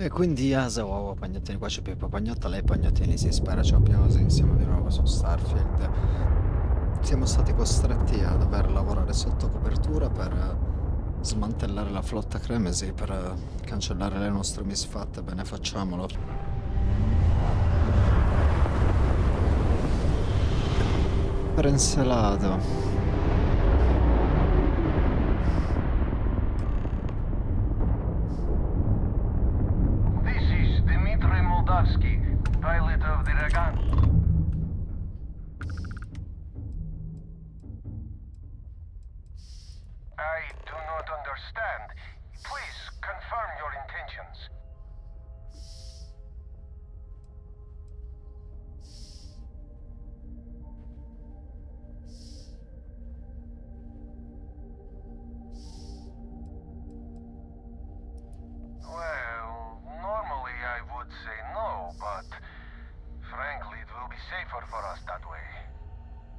E quindi Asa, uovo, pagnottini, qua c'è Pippo Pagnotta, lei pagnottini si spera, ciao Piosi, siamo di nuovo su Starfield. Siamo stati costretti a dover lavorare sotto copertura per smantellare la flotta Cremesi, per cancellare le nostre misfatte, bene facciamolo. Prenselato. This is Dmitry Moldavsky, pilot of the Legati. I do not understand. Please confirm your intentions. Well, normally I would say no, but frankly it will be safer for us that way.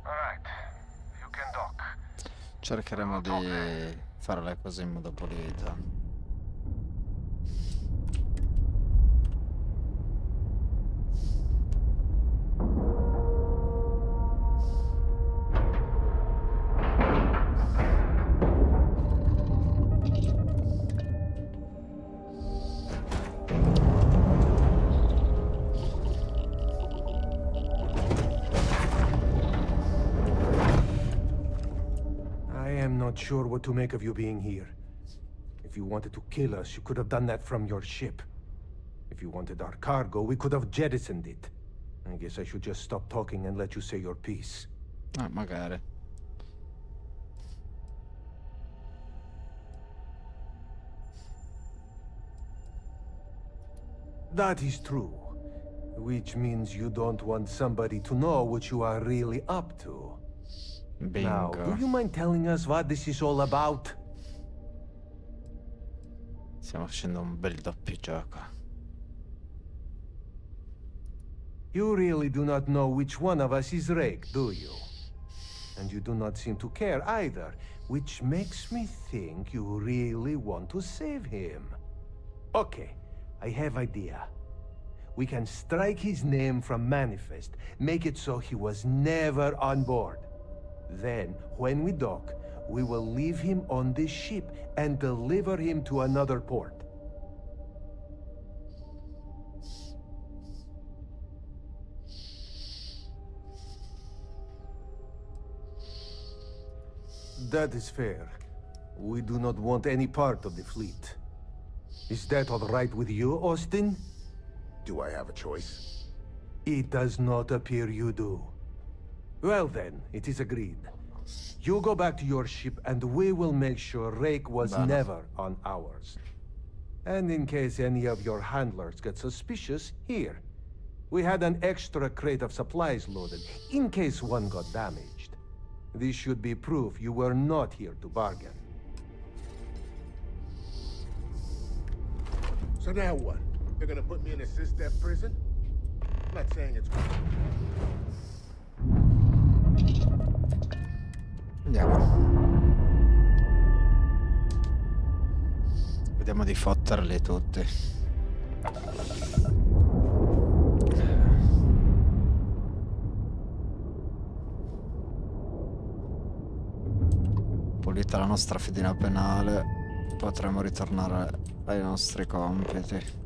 Alright, you can dock. Cercheremo di fare le cose in modo pulito. I am not sure what to make of you being here. If you wanted to kill us, you could have done that from your ship. If you wanted our cargo, we could have jettisoned it. I guess I should just stop talking and let you say your piece. Magari. That is true. Which means you don't want somebody to know what you are really up to. Now, Bingo. do you mind telling us what this is all about? Stiamo facendo un bel doppio gioco. You really do not know which one of us is Rake, do you? And you do not seem to care either, which makes me think you really want to save him. Okay, I have idea. We can strike his name from Manifest, make it so he was never on board. Then, when we dock, we will leave him on this ship and deliver him to another port. That is fair. We do not want any part of the fleet. Is that all right with you, Austin? Do I have a choice? It does not appear you do. Well then, it is agreed. You go back to your ship and we will make sure Rake was Bene. never on ours. And in case any of your handlers get suspicious, here. We had an extra crate of supplies loaded, in case one got damaged. This should be proof you were not here to bargain. So now what? They're gonna put me in a sys-def prison? I'm not saying it's good. Andiamo. Vediamo di fotterli tutti. Pulita la nostra fedina penale, potremo ritornare ai nostri compiti.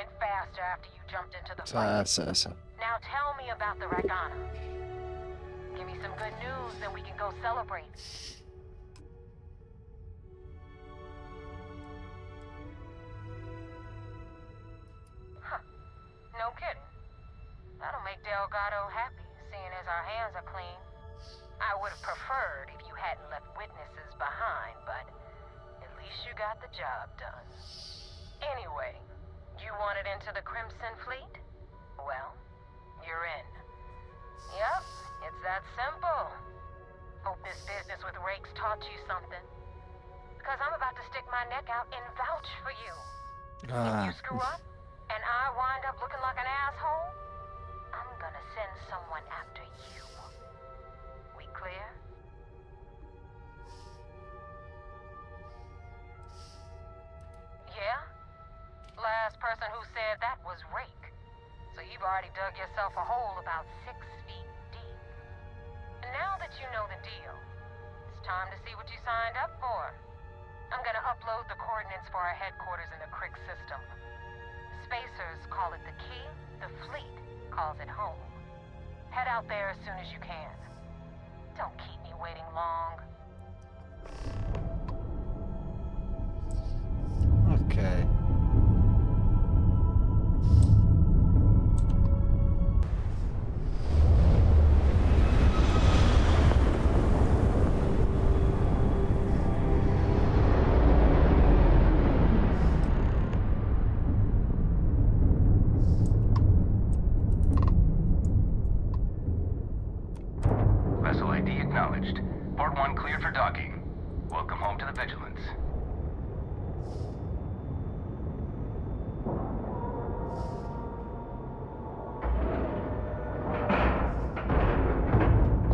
went faster after you jumped into the fight. Sì. Now tell me about the Ragana. Give me some good news, then we can go celebrate. Huh. No kidding. That'll make Delgado happy, seeing as our hands are clean. I would have preferred if you hadn't left witnesses behind, but at least you got the job done. Anyway, you wanted into the Crimson Fleet? Well, you're in. Yep, it's that simple. Hope this business with Rakes taught you something. Because I'm about to stick my neck out and vouch for you. If you screw up, and I wind up looking like an asshole, I'm gonna send someone after you. We clear? Yeah? Last person who said that was Rake. So you've already dug yourself a hole about 6 feet deep. And now that you know the deal, it's time to see what you signed up for. I'm gonna upload the coordinates for our headquarters in the Crick system. Spacers call it the key, the fleet calls it home. Head out there as soon as you can. Don't keep me waiting long. Ok. Vessel ID acknowledged. Port 1 cleared for docking. Welcome home to the Vigilance.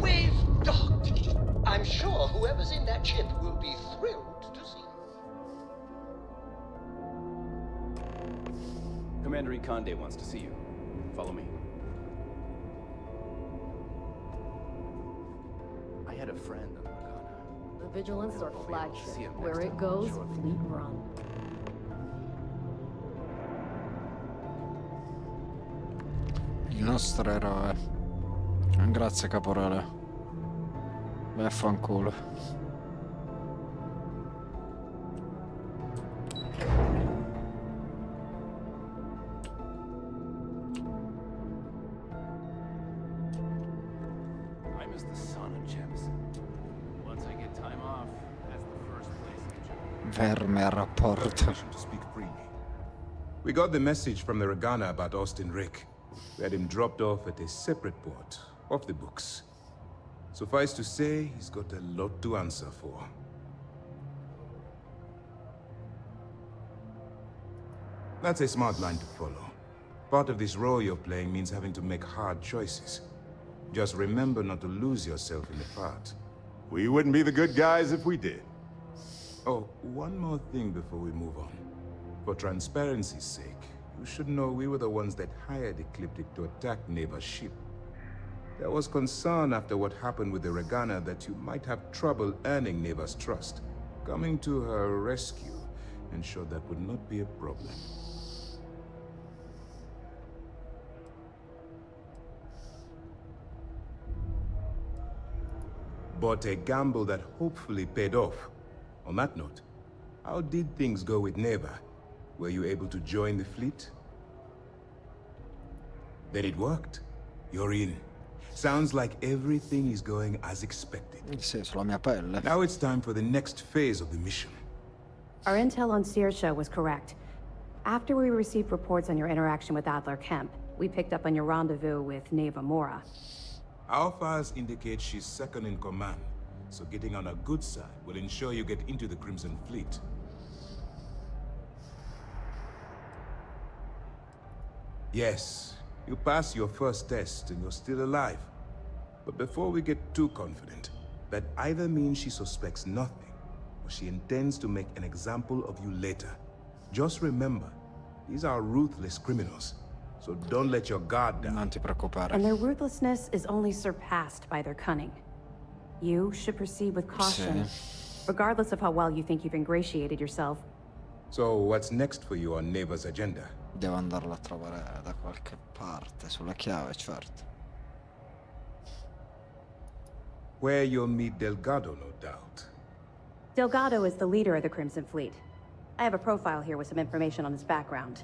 We've docked. I'm sure whoever's in that ship will be thrilled to see you. Commander Ikonde wants to see you. Follow me. I had a friend on Legati. The Vigilance is our We'll be able to see flagship. him Where next it time, goes, shortly. fleet run. Il nostro eroe. Grazie caporale. Vaffanculo. I miss the sun on Jemison. Once I get time off, that's the first place I jump. Verme a rapporto. Permission to speak freely. We got the message from the Ragana about Austin Rick. We had him dropped off at a separate port, off the books. Suffice to say, he's got a lot to answer for. That's a smart line to follow. Part of this role you're playing means having to make hard choices. Just remember not to lose yourself in the part. We wouldn't be the good guys if we did. Oh, one more thing before we move on. For transparency's sake, you should know we were the ones that hired Ecliptic to attack Neva's ship. There was concern after what happened with the Ragana that you might have trouble earning Neva's trust. Coming to her rescue ensured that would not be a problem. But a gamble that hopefully paid off. On that note, how did things go with Neva? Were you able to join the fleet? Then it worked. You're in. Sounds like everything is going as expected. Sì, sulla mia pelle. Now it's time for the next phase of the mission. Our intel on Saoirse was correct. After we received reports on your interaction with Adler Kemp, we picked up on your rendezvous with Neva Mora. Our files indicate she's second in command, so getting on her good side will ensure you get into the Crimson Fleet. Yes, you passed your first test and you're still alive. But before we get too confident, that either means she suspects nothing, or she intends to make an example of you later. Just remember, these are ruthless criminals, so don't let your guard down. Non ti preoccupare. And their ruthlessness is only surpassed by their cunning. You should proceed with caution, regardless of how well you think you've ingratiated yourself. So what's next for you on Neva's agenda? Devo andarlo a trovare da qualche parte, sulla chiave, certo. Where you'll meet Delgado, no doubt. Delgado is the leader of the Crimson Fleet. I have a profile here with some information on his background.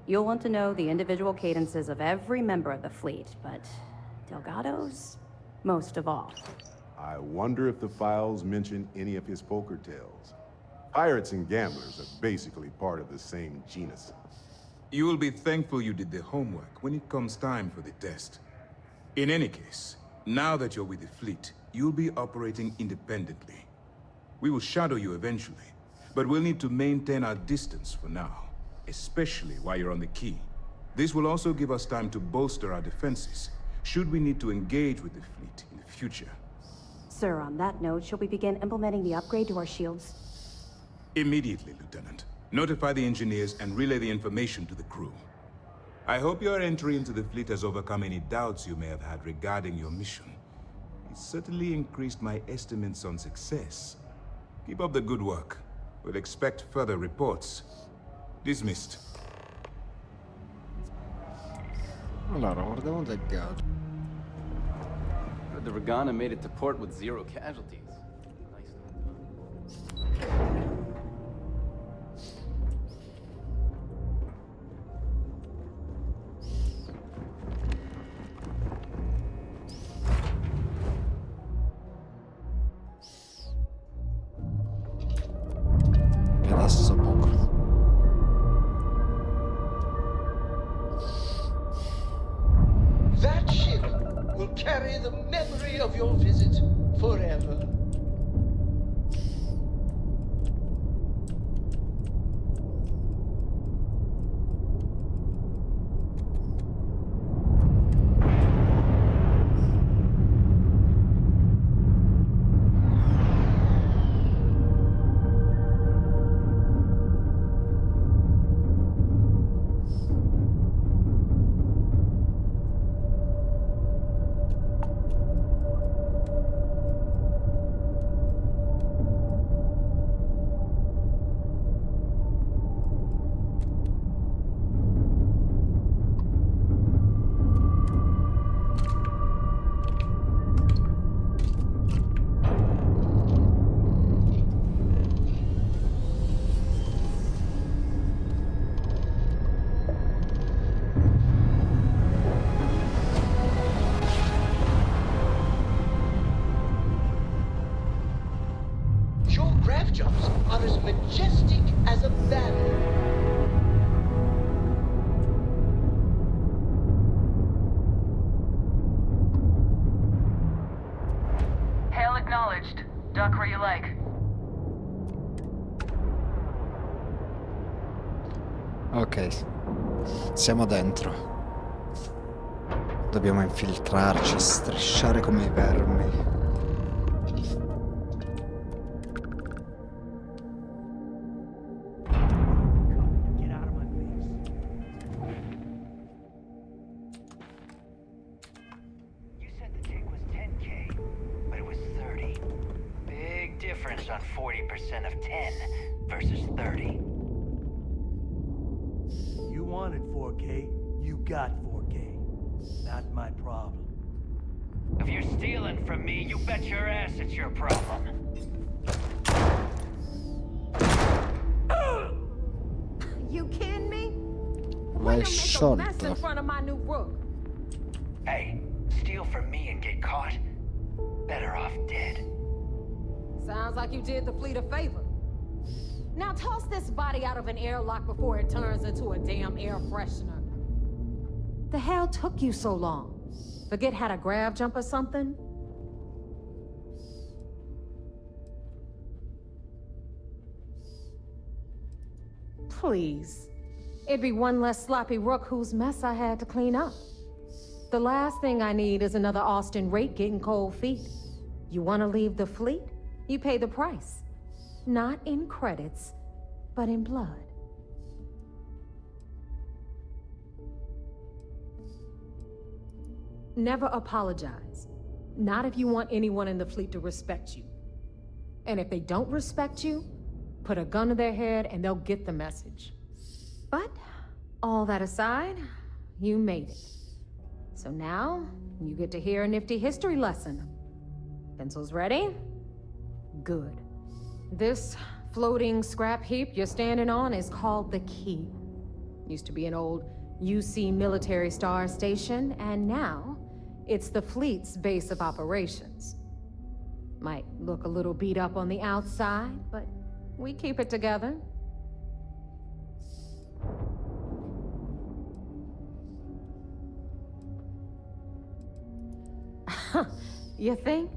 You'll want to know the individual cadences of every member of the fleet, but Delgado's most of all. I wonder if the files mention any of his poker tales. Pirates and gamblers are basically part of the same genus. You will be thankful you did the homework when it comes time for the test. In any case, now that you're with the fleet, you'll be operating independently. We will shadow you eventually, but we'll need to maintain our distance for now, especially while you're on the key. This will also give us time to bolster our defenses, should we need to engage with the fleet in the future. Sir, on that note, shall we begin implementing the upgrade to our shields? Immediately, Lieutenant. Notify the engineers and relay the information to the crew. I hope your entry into the fleet has overcome any doubts you may have had regarding your mission. It certainly increased my estimates on success. Keep up the good work. We'll expect further reports. Dismissed. Allora, guardiamo del gatto. The Regana made it to port with 0 casualties. Nice. E adesso poco. That ship will carry the memory of your visit forever. Your grav jumps are as majestic as a banner. Hail acknowledged. Duck where you like. Ok, siamo dentro. Dobbiamo infiltrarci, strisciare come i vermi. Get out of my face. You said the take was 10K, but it was 30. Big difference on 40% of 10 versus 30. You wanted 4K, you got 4K. Not my problem. If you're stealing from me, you bet your ass it's your problem. You kidding me? L'hai In sciolto. front of my new rook. Hey, steal from me and get caught? Better off dead. Sounds like you did the fleet a favor. Now toss this body out of an airlock before it turns into a damn air freshener. The hell took you so long? Forget how to grav jump or something? Please. It'd be one less sloppy rook whose mess I had to clean up. The last thing I need is another Austin rate getting cold feet. You want to leave the fleet? You pay the price. Not in credits, but in blood. Never apologize. Not if you want anyone in the fleet to respect you. And if they don't respect you, put a gun to their head and they'll get the message. But All that aside, you made it. So now, you get to hear a nifty history lesson. Pencils ready? Good. This floating scrap heap you're standing on is called the Key. Used to be an old UC military star station, and now it's the fleet's base of operations. Might look a little beat up on the outside, but we keep it together. You think?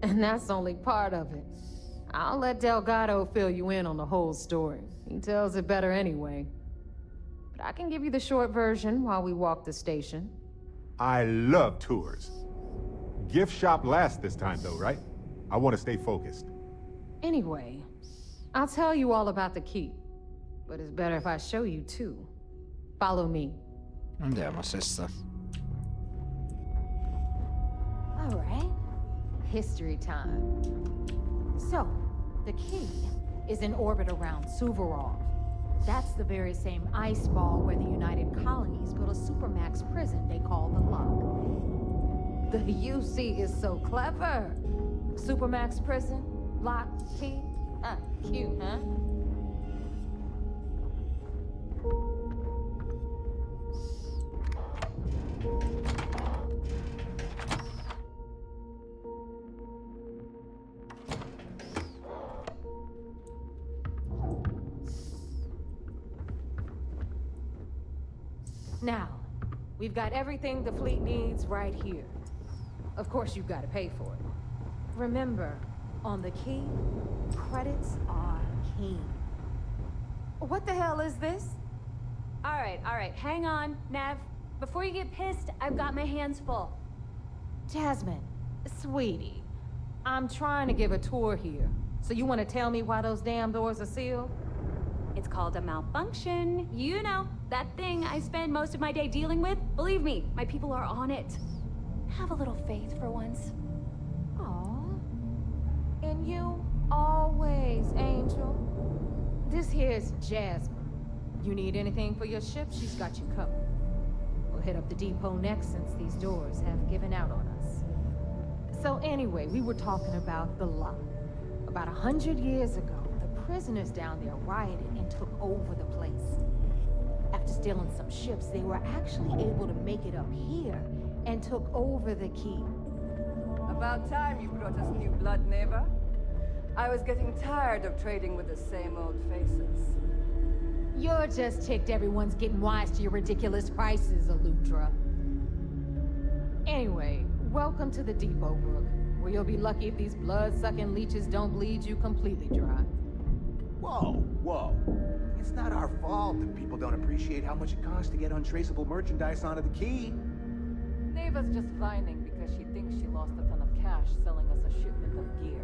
And that's only part of it. I'll let Delgado fill you in on the whole story. He tells it better anyway. But I can give you the short version while we walk the station. I love tours. Gift shop last this time, though, right? I want to stay focused. Anyway, I'll tell you all about the Key. But it's better if I show you too. Follow me. Andiamo, sister. All right. History time. So, the Key is in orbit around Suvorov. That's the very same ice ball where the United Colonies built a supermax prison they call the Lock. The UC is so clever. Supermax prison, lock, key. Ah, cute, huh? Now, we've got everything the fleet needs right here. Of course, you've got to pay for it. Remember, on the Key, credits are king. What the hell is this? All right, hang on, Nav. Before you get pissed, I've got my hands full. Jasmine, sweetie, I'm trying to give a tour here. So you want to tell me why those damn doors are sealed? It's called a malfunction. You know, that thing I spend most of my day dealing with. Believe me, my people are on it. Have a little faith for once. Aw. And you always, Angel. This here's Jasmine. You need anything for your ship, she's got you covered. We'll hit up the depot next since these doors have given out on us. So anyway, we were talking about the Lock. About 100 years ago, the prisoners down there rioted and took over the place. After stealing some ships, they were actually able to make it up here and took over the Key. About time you brought us new blood, neighbor. I was getting tired of trading with the same old faces. You're just ticked everyone's getting wise to your ridiculous prices, Aludra. Anyway, welcome to the depot, Rook, where you'll be lucky if these blood-sucking leeches don't bleed you completely dry. Whoa. It's not our fault that people don't appreciate how much it costs to get untraceable merchandise onto the Key. Neva's just whining because she thinks she lost a ton of cash selling us a shipment of gear.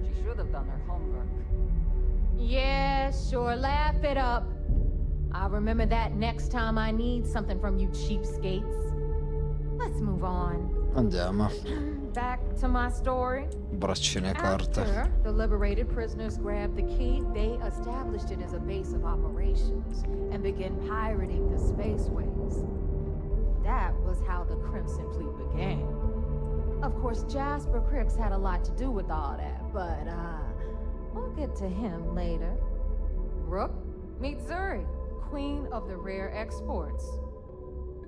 She should have done her homework. Yeah, sure, laugh it up. I'll remember that next time I need something from you cheapskates. Let's move on. Andiamo. Back to my story. Braccine corte. After the liberated prisoners grabbed the Key, they established it as a base of operations and began pirating the spaceways. That was how the Crimson Fleet began. Of course, Jasper Cricks had a lot to do with all that, but we'll get to him later. Rook, meet Zuri, queen of the rare exports.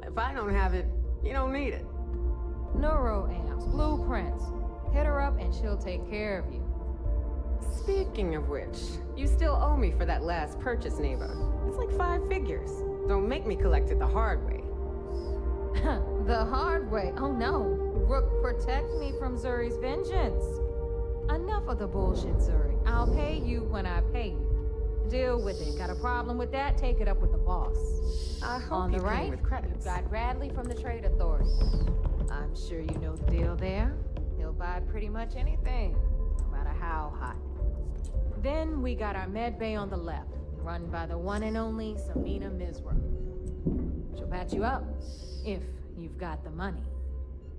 If I don't have it, you don't need it. Neuroamps, blueprints. Hit her up and she'll take care of you. Speaking of which, you still owe me for that last purchase, Neva. It's like 5 figures. Don't make me collect it the hard way. The hard way? Oh no. Rook, protect me from Zuri's vengeance. Enough of the bullshit, Zuri. I'll pay you when I pay you. Deal with it. Got a problem with that? Take it up with the boss. I hope On the you pay right, with credits. you've got Bradley from the Trade Authority. I'm sure you know the deal there. He'll buy pretty much anything, no matter how hot. Then we got our med bay on the left, run by the one and only Samina Mizra. She'll patch you up, if you've got the money.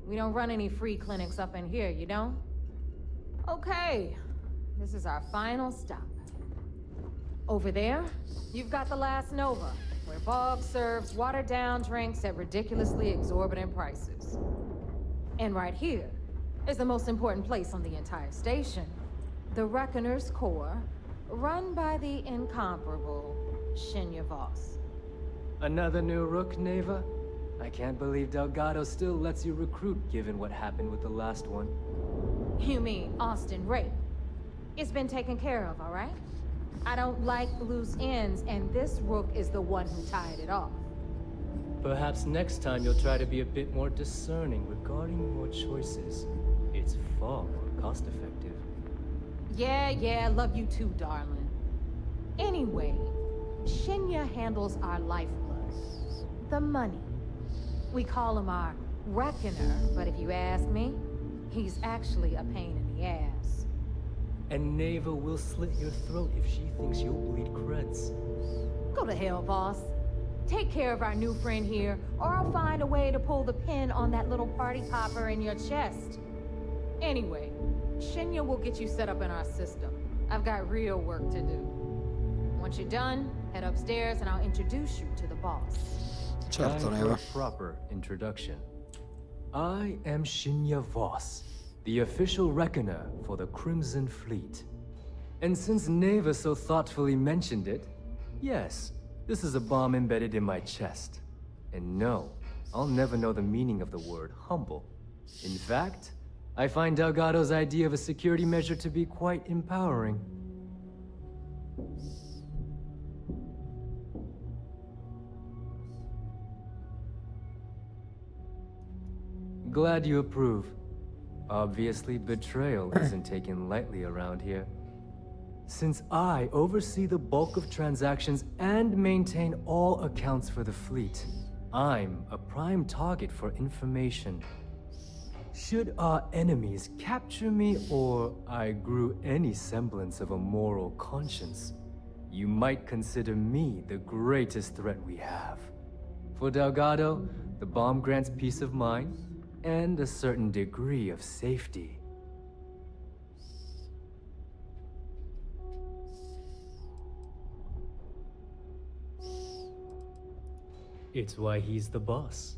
We don't run any free clinics up in here, you don't? Okay, this is our final stop. Over there, you've got the last Nova, where Bog serves watered-down drinks at ridiculously exorbitant prices. And right here is the most important place on the entire station. The Reckoner's Core, run by the incomparable Shinya Voss. Another new rook, Neva? I can't believe Delgado still lets you recruit given what happened with the last one. You mean Austin Rape? It's been taken care of, all right? I don't like loose ends, and this rook is the one who tied it off. Perhaps next time you'll try to be a bit more discerning regarding your choices. It's far more cost-effective. Yeah, love you too, darling. Anyway, Shinya handles our lifeblood. The money. We call him our Reckoner, but if you ask me, he's actually a pain in the ass. And Neva will slit your throat if she thinks you'll bleed creds. Go to hell, boss. Take care of our new friend here, or I'll find a way to pull the pin on that little party popper in your chest. Anyway, Shinya will get you set up in our system. I've got real work to do. Once you're done, head upstairs and I'll introduce you to the boss. Time for a proper introduction. I am Shinya Voss, the official reckoner for the Crimson Fleet. And since Neva so thoughtfully mentioned it, yes, this is a bomb embedded in my chest. And no, I'll never know the meaning of the word humble. In fact, I find Delgado's idea of a security measure to be quite empowering. Glad you approve. Obviously, betrayal isn't taken lightly around here. Since I oversee the bulk of transactions and maintain all accounts for the fleet, I'm a prime target for information. Should our enemies capture me or I grew any semblance of a moral conscience, you might consider me the greatest threat we have. For Delgado, the bomb grants peace of mind and a certain degree of safety. It's why he's the boss.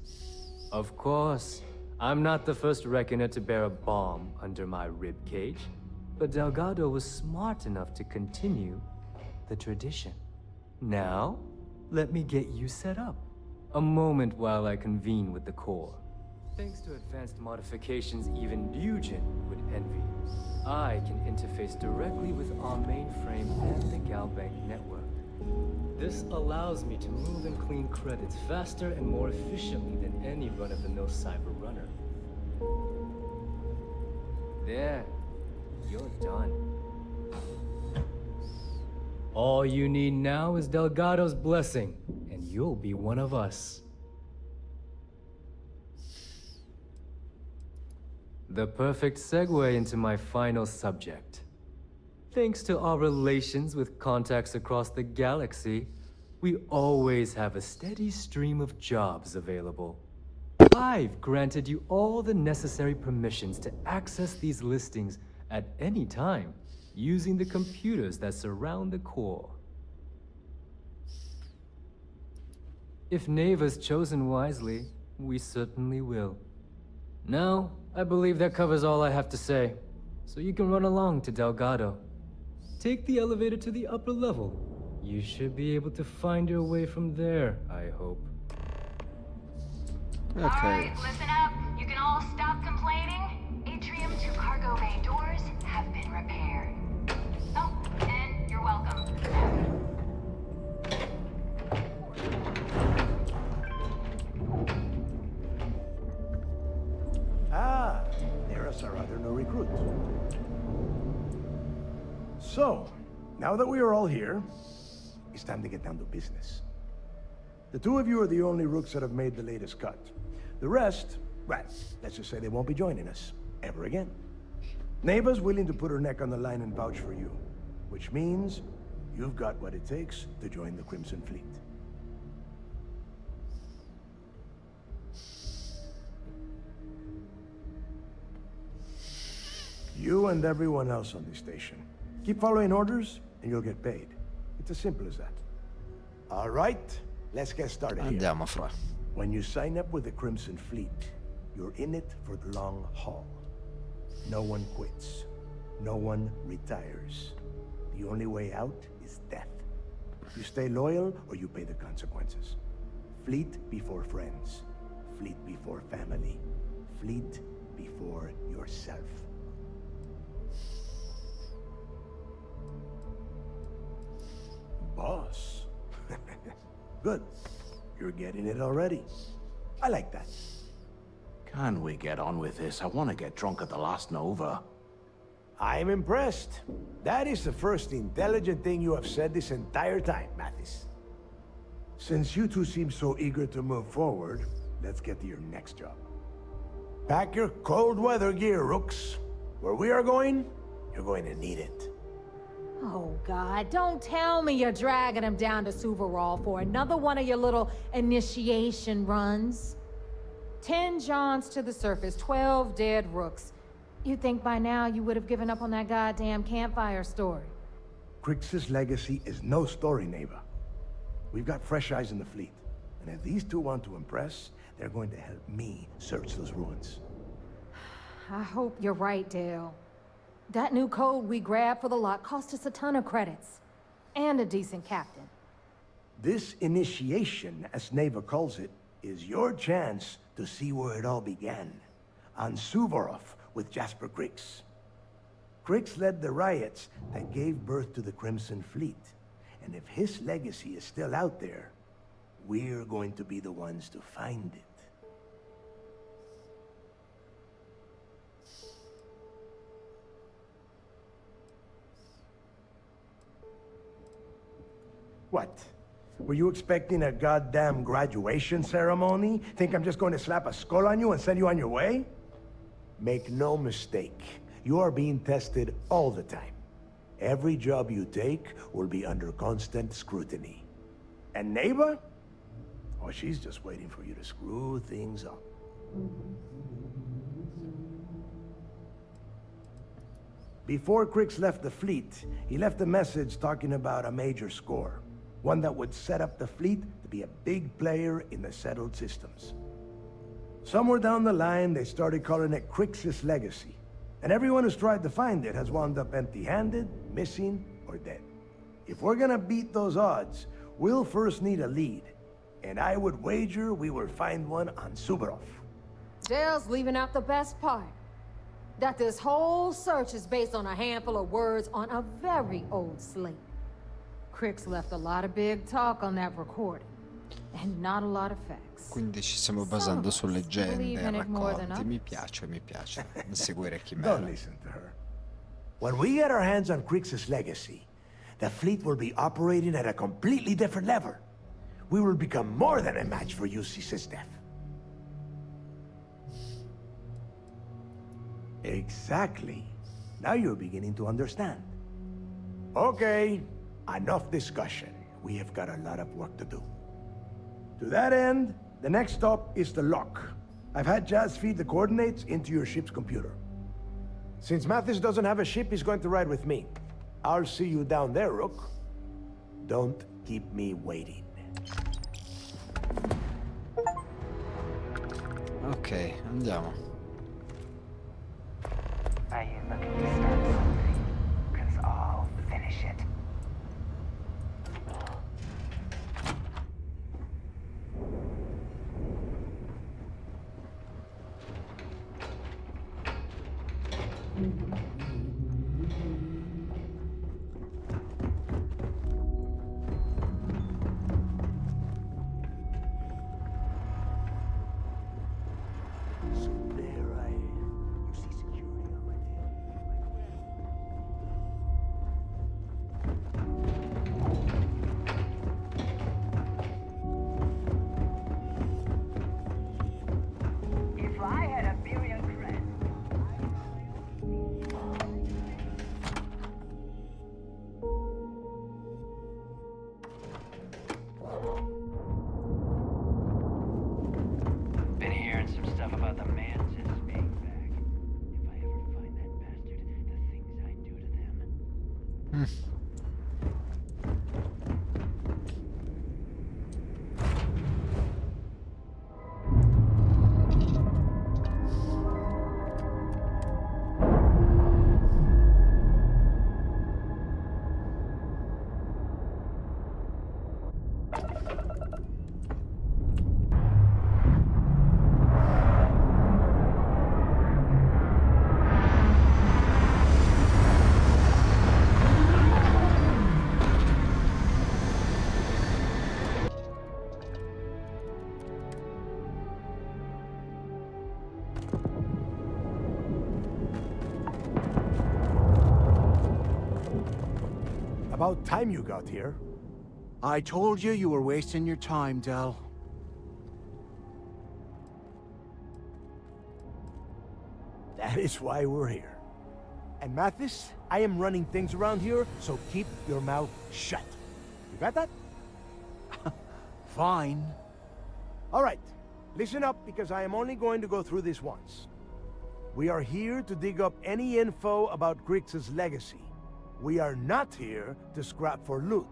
Of course, I'm not the first reckoner to bear a bomb under my ribcage, but Delgado was smart enough to continue the tradition. Now, let me get you set up. A moment while I convene with the core. Thanks to advanced modifications even Bugin would envy, I can interface directly with our mainframe and the Galbank network. This allows me to move and clean credits faster and more efficiently than any run-of-the-mill cyber runner. There, you're done. All you need now is Delgado's blessing, and you'll be one of us. The perfect segue into my final subject. Thanks to our relations with contacts across the galaxy, we always have a steady stream of jobs available. I've granted you all the necessary permissions to access these listings at any time, using the computers that surround the core. If Neva's chosen wisely, we certainly will. Now, I believe that covers all I have to say, so you can run along to Delgado. Take the elevator to the upper level. You should be able to find your way from there, I hope. Okay. Alright, listen up. You can all stop complaining. Atrium to cargo bay doors have been repaired. Oh, and you're welcome. Ah, there's our other new recruit. So, now that we are all here, it's time to get down to business. The two of you are the only rooks that have made the latest cut. The rest, well, let's just say they won't be joining us ever again. Neva's willing to put her neck on the line and vouch for you, which means you've got what it takes to join the Crimson Fleet. You and everyone else on this station. Keep following orders, and you'll get paid. It's as simple as that. All right, Let's get started here. Andiamo, fra. When you sign up with the Crimson Fleet, you're in it for the long haul. No one quits. No one retires. The only way out is death. You stay loyal or you pay the consequences. Fleet before friends. Fleet before family. Fleet before yourself. Boss. Good. You're getting it already. I like that. Can we get on with this? I want to get drunk at the last Nova. I'm impressed. That is the first intelligent thing you have said this entire time, Mathis. Since you two seem so eager to move forward, let's get to your next job. Pack your cold weather gear, Rooks. Where we are going, you're going to need it. Oh, God, don't tell me you're dragging him down to Suvarol for another one of your little initiation runs. 10 Johns to the surface, 12 dead Rooks. You'd think by now you would have given up on that goddamn campfire story. Crix's legacy is no story, Neva. We've got fresh eyes in the fleet. And if these two want to impress, they're going to help me search those ruins. I hope you're right, Dale. That new code we grabbed for the lot cost us a ton of credits. And a decent captain. This initiation, as Neva calls it, is your chance to see where it all began. On Suvorov with Jasper Crix. Crix led the riots that gave birth to the Crimson Fleet. And if his legacy is still out there, we're going to be the ones to find it. What? Were you expecting a goddamn graduation ceremony? Think I'm just going to slap a skull on you and send you on your way? Make no mistake, you are being tested all the time. Every job you take will be under constant scrutiny. And Neva? Oh, she's just waiting for you to screw things up. Before Crix left the fleet, he left a message talking about a major score. One that would set up the fleet to be a big player in the settled systems. Somewhere down the line, they started calling it Crix's legacy. And everyone who's tried to find it has wound up empty-handed, missing, or dead. If we're gonna beat those odds, we'll first need a lead. And I would wager we will find one on Suvorov. Dale's leaving out the best part. That this whole search is based on a handful of words on a very old slate. Crix left a lot of big talk on that recording, and not a lot of facts. Quindi ci stiamo basando su leggende e racconti. Mi piace. Seguire chi me. Don't listen to her. When we get our hands on Crix's legacy, the fleet will be operating at a completely different level. We will become more than a match for UC Sysdef. Exactly. Now you're beginning to understand. Okay, enough discussion. We have got a lot of work to do. To that end, the next stop is the lock. I've had Jazz feed the coordinates into your ship's computer. Since Mathis doesn't have a ship, he's going to ride with me. I'll see you down there, Rook. Don't keep me waiting. Ok, andiamo. Are you looking to start something? 'Cause I'll finish it. If I had a billion credits, Been hearing some stuff about the Manses being back. If I ever find that bastard, the things I do to them. About time you got here. I told you were wasting your time, Del. That is why we're here. And Mathis, I am running things around here, so keep your mouth shut. You got that? Fine. All right, listen up because I am only going to go through this once. We are here to dig up any info about Grix's legacy. We are not here to scrap for loot.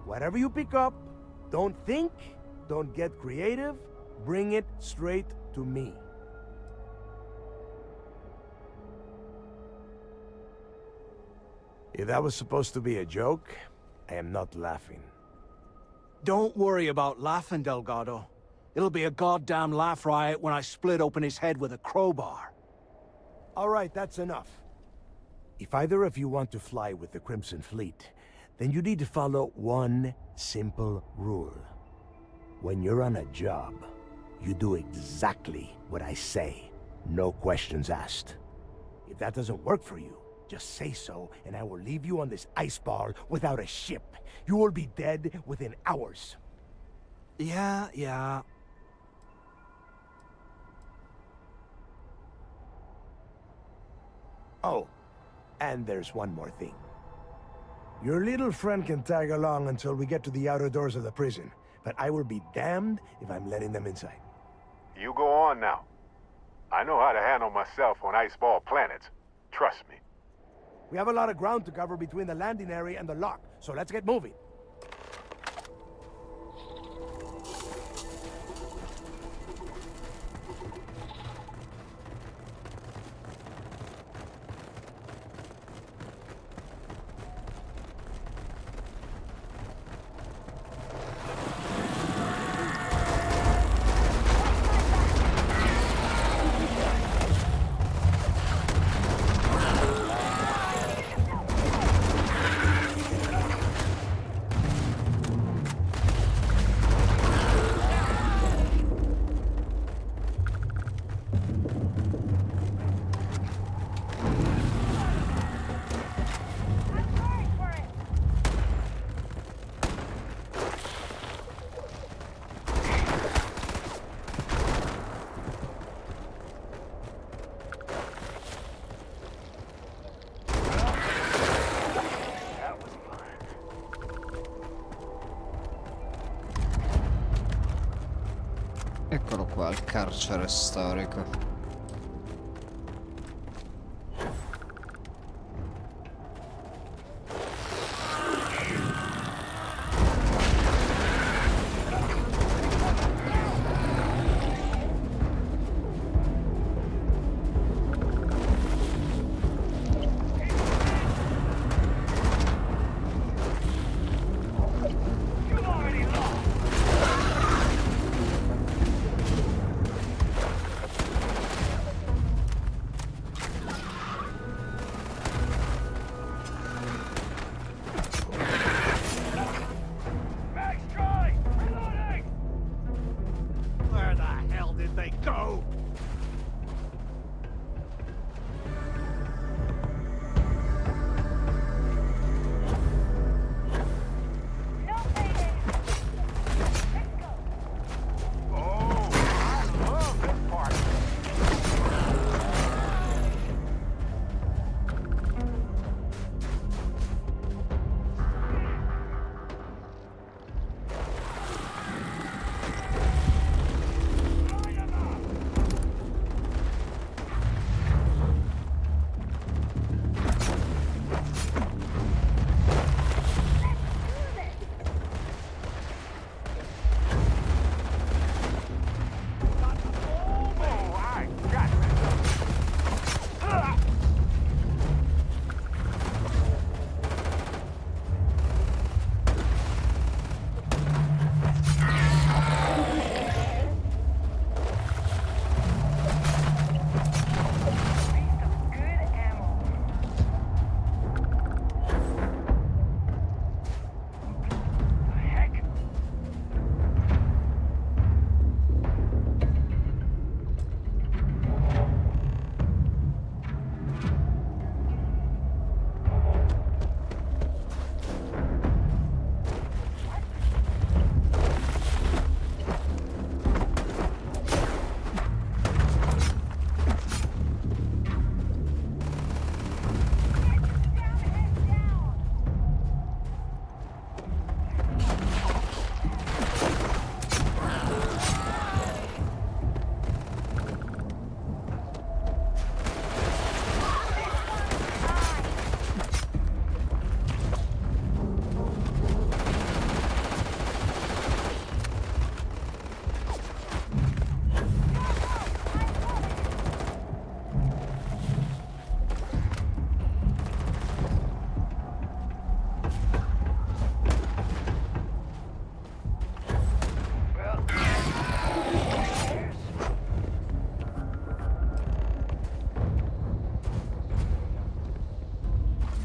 Whatever you pick up, don't think, don't get creative, bring it straight to me. If that was supposed to be a joke, I am not laughing. Don't worry about laughing, Delgado. It'll be a goddamn laugh riot when I split open his head with a crowbar. All right, that's enough. If either of you want to fly with the Crimson Fleet, then you need to follow one simple rule. When you're on a job, you do exactly what I say. No questions asked. If that doesn't work for you, just say so, and I will leave you on this ice ball without a ship. You will be dead within hours. Yeah. Oh, and there's one more thing. Your little friend can tag along until we get to the outer doors of the prison, but I will be damned if I'm letting them inside. You go on now. I know how to handle myself on Iceball planets. Trust me. We have a lot of ground to cover between the landing area and the lock, so let's get moving. Eccolo qua, il carcere storico.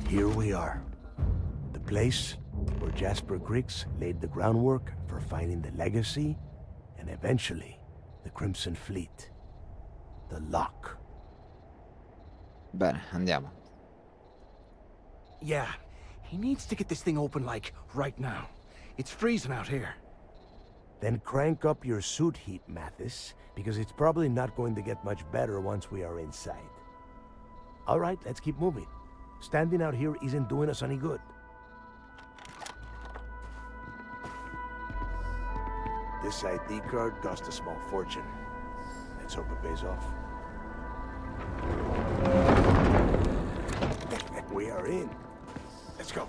Here we are. The place where Jasper Griggs laid the groundwork for finding the Legacy and eventually the Crimson Fleet. The Lock. Bene, andiamo. Yeah, he needs to get this thing open, like, right now. It's freezing out here. Then crank up your suit heat, Mathis, because it's probably not going to get much better once we are inside. All right, let's keep moving. Standing out here isn't doing us any good. This ID card cost a small fortune. Let's hope it pays off. We are in. Let's go.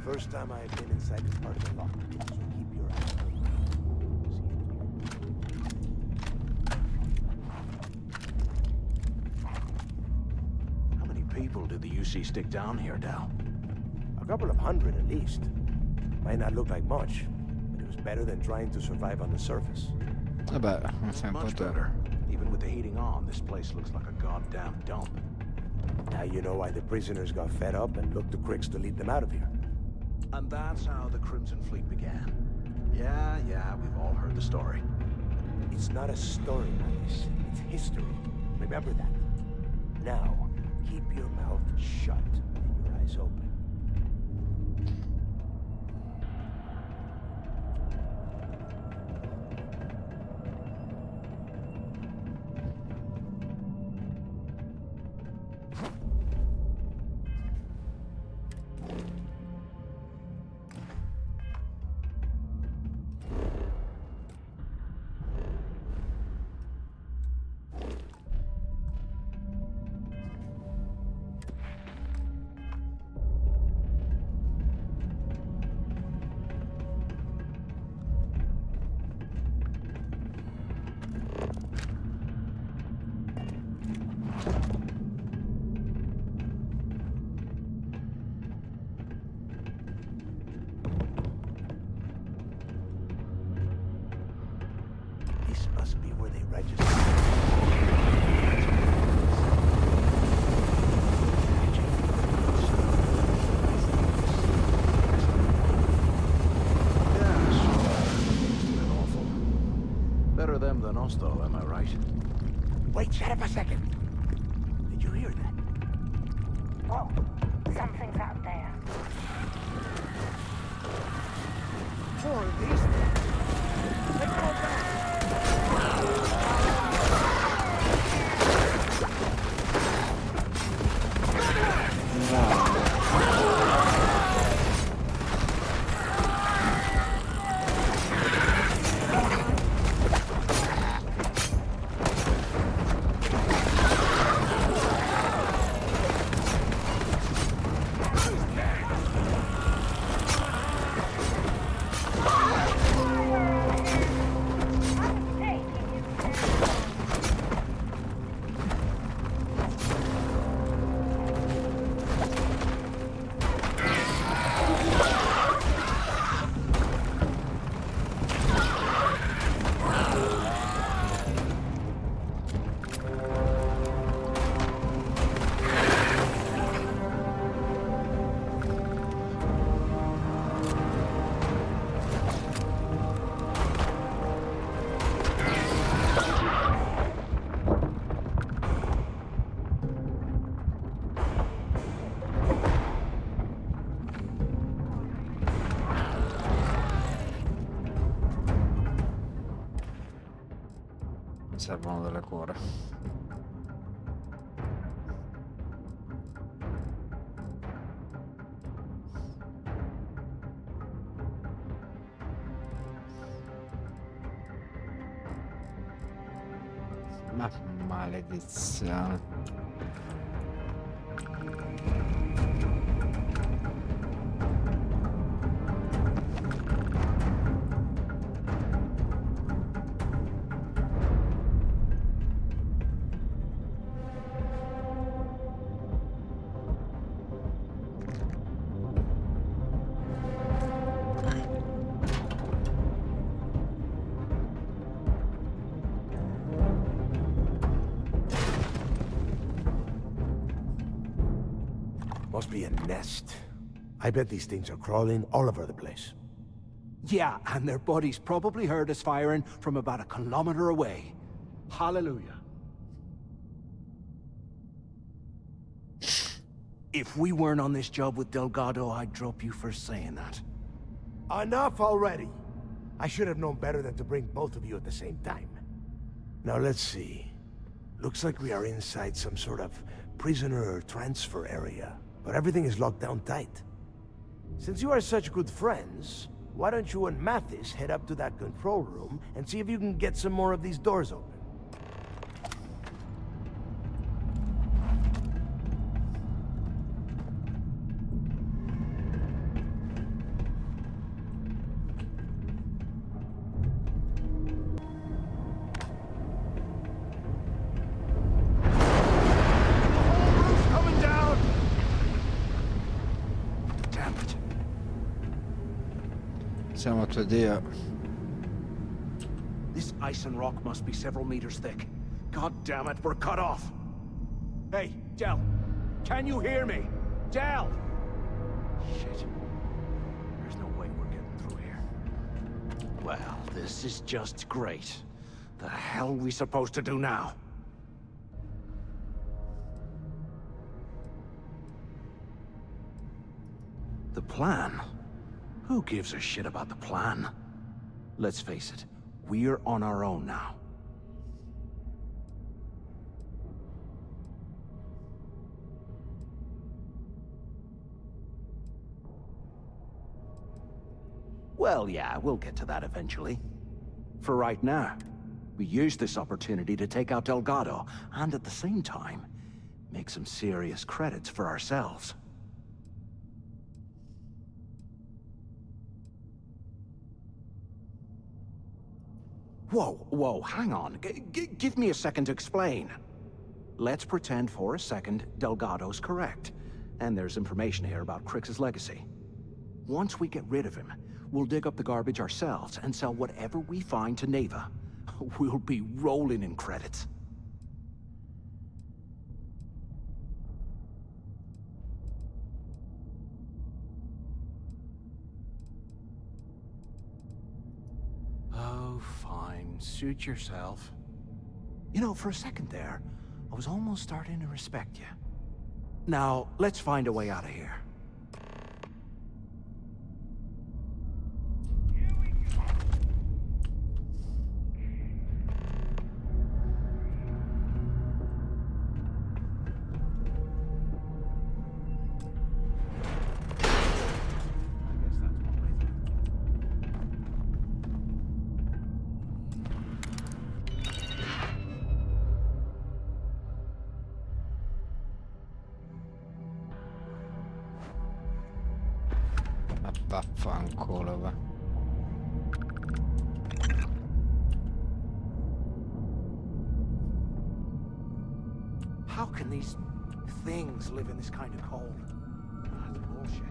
First time I have been inside this part of the lock, so keep your eyes open. How many people did the UC stick down here, Dal? A couple of hundred at least. Might not look like much, but it was better than trying to survive on the surface. Vabbè, It's much better. Even with the heating on, this place looks like a goddamn dump. Now you know why the prisoners got fed up and looked to Griggs to lead them out of here. And that's how the Crimson Fleet began. Yeah, we've all heard the story. It's not a story, Mathis. It's history. Remember that. Now, keep your mouth shut and your eyes open. This must be where they register. Better them than us, though, am I right? Wait, shut up a second. Did you hear that? Whoa, something's out there. More of these things. They go down. Servono delle cure. Ma maledizione. Must be a nest. I bet these things are crawling all over the place. Yeah, and their buddies probably heard us firing from about 1 kilometer away. Hallelujah. If we weren't on this job with Delgado, I'd drop you for saying that. Enough already! I should have known better than to bring both of you at the same time. Now let's see. Looks like we are inside some sort of prisoner transfer area, but everything is locked down tight. Since you are such good friends, why don't you and Mathis head up to that control room and see if you can get some more of these doors open? Siamo to Dio. This ice and rock must be several meters thick. God damn it, we're cut off. Hey, Del, can you hear me? Del! Shit. There's no way we're getting through here. Well, this is just great. The hell are we supposed to do now? The plan? Who gives a shit about the plan? Let's face it, we're on our own now. Well, yeah, we'll get to that eventually. For right now, we use this opportunity to take out Delgado, and at the same time, make some serious credits for ourselves. Whoa, hang on. Give me a second to explain. Let's pretend for a second Delgado's correct, and there's information here about Crix's legacy. Once we get rid of him, we'll dig up the garbage ourselves and sell whatever we find to Neva. We'll be rolling in credits. Oh, fine. Suit yourself. You know, for a second there, I was almost starting to respect you. Now, let's find a way out of here. Vaffanculo, va. How can these things live in this kind of cold? That's bullshit.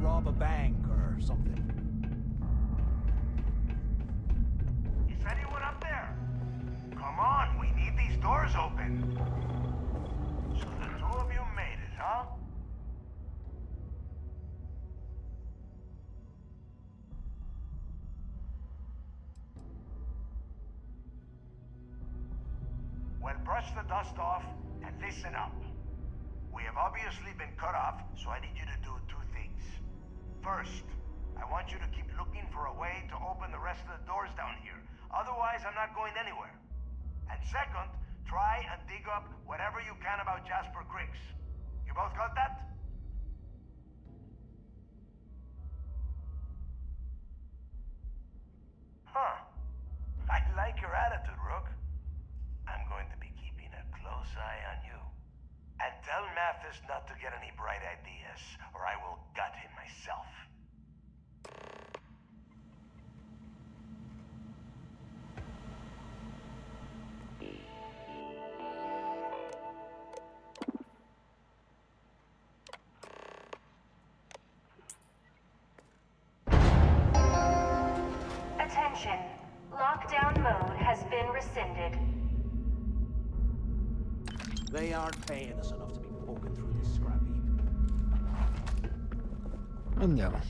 Rob a bank or something. Is anyone up there? Come on, we need these doors open. So the two of you made it, huh? Well, brush the dust off and listen up. We have obviously been cut off, so I need you to do two things. First, I want you to keep looking for a way to open the rest of the doors down here. Otherwise, I'm not going anywhere. And second, try and dig up whatever you can about Jasper Crix. You both got that? Huh. I like your attitude, Rook. I'm going to be keeping a close eye on you. And tell Mathis not to get any bright ideas, or I will gut him myself. Attention. Lockdown mode has been rescinded. They aren't paying us enough to be poking through this scrap heap. Andiamo.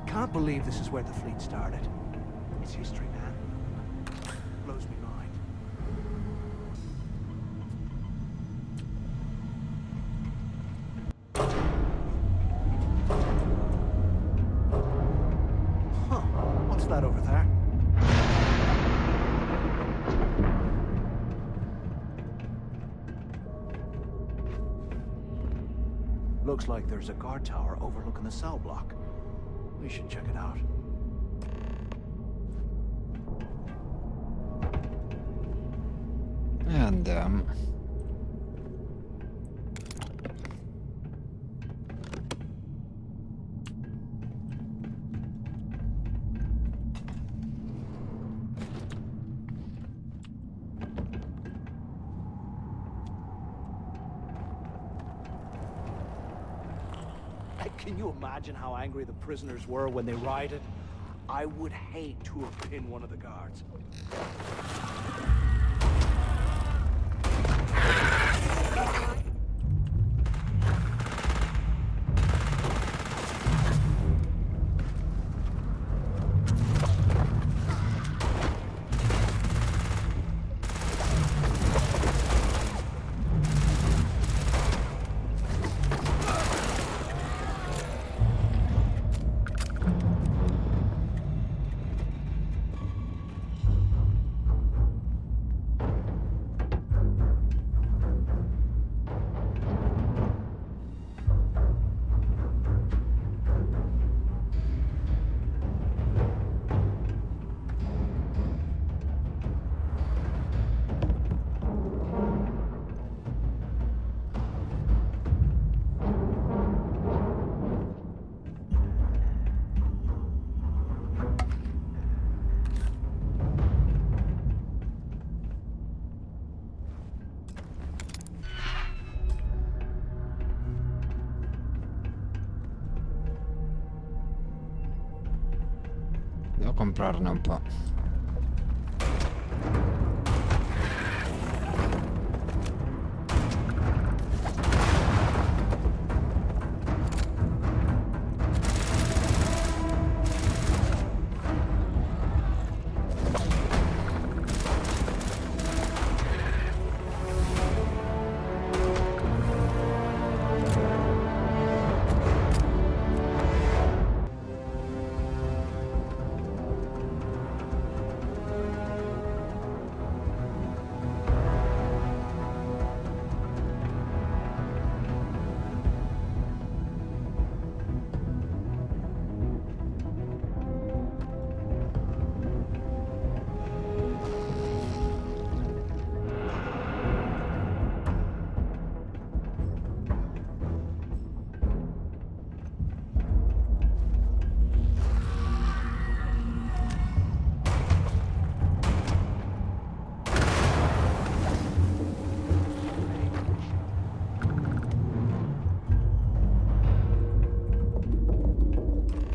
Can't believe this is where the fleet started. It's history, man. Blows me mind. Huh. What's that over there? Looks like there's a guard tower overlooking the cell block. We should check it out. E andiamo. Can you imagine how angry the prisoners were when they rioted? I would hate to have been one of the guards. Devo comprarne un po'.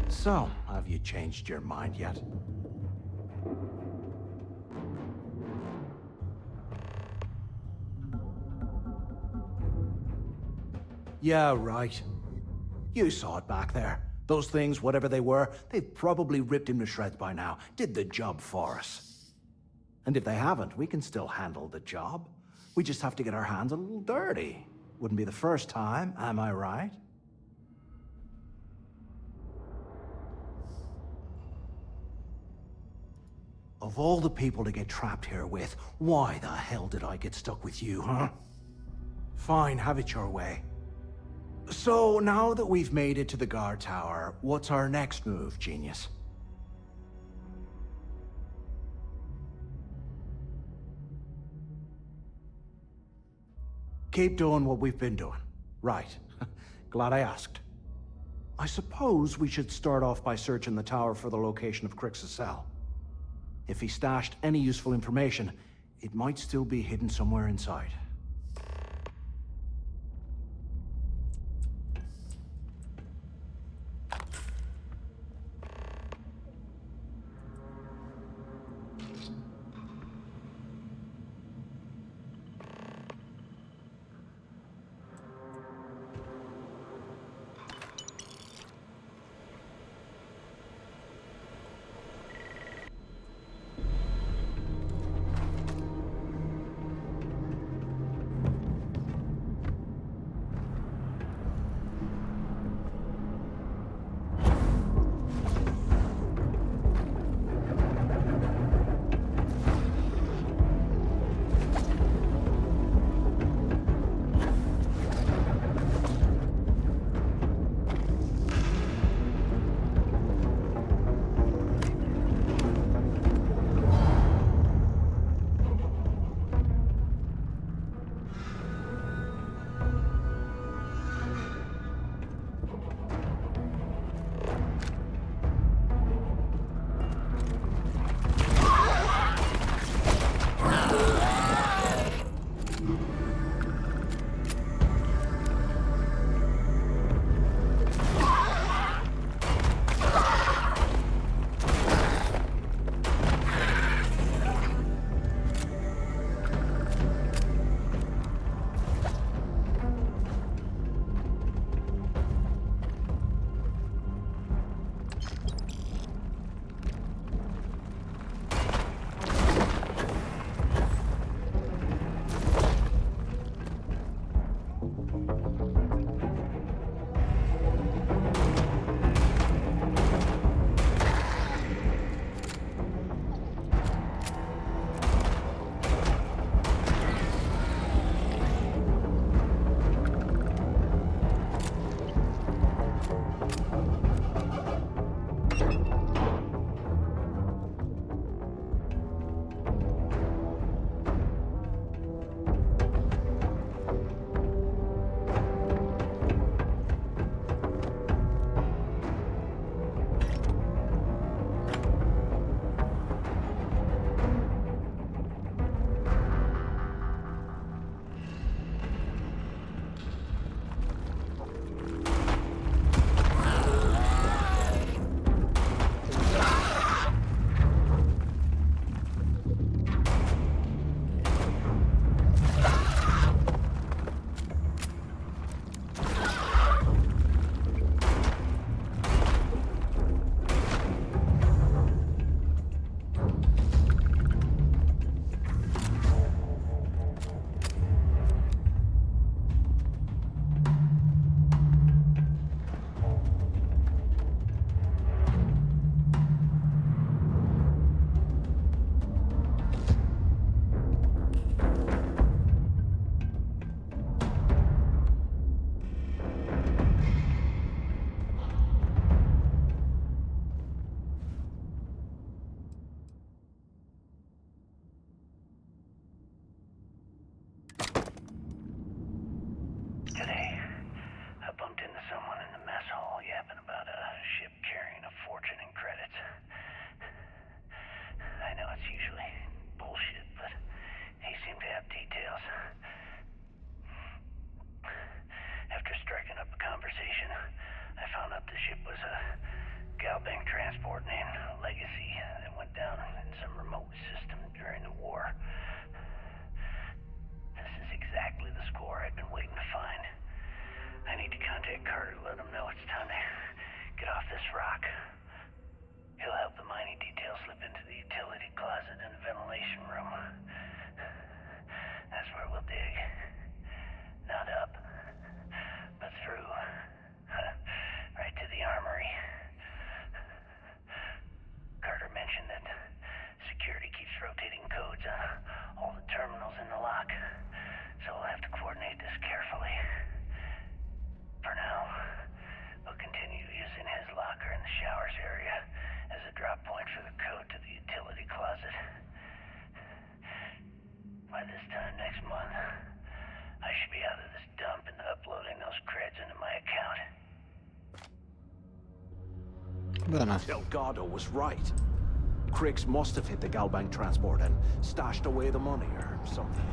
So, have you changed your mind yet? Yeah, right. You saw it back there. Those things, whatever they were, they've probably ripped him to shreds by now. Did the job for us. And if they haven't, we can still handle the job. We just have to get our hands a little dirty. Wouldn't be the first time, am I right? Of all the people to get trapped here with, why the hell did I get stuck with you, huh? Fine, have it your way. So, now that we've made it to the guard tower, what's our next move, genius? Keep doing what we've been doing. Right. Glad I asked. I suppose we should start off by searching the tower for the location of Crix's cell. If he stashed any useful information, it might still be hidden somewhere inside. Bene. Delgado was right. Criggs must have hit the Galbank transport and stashed away the money or something.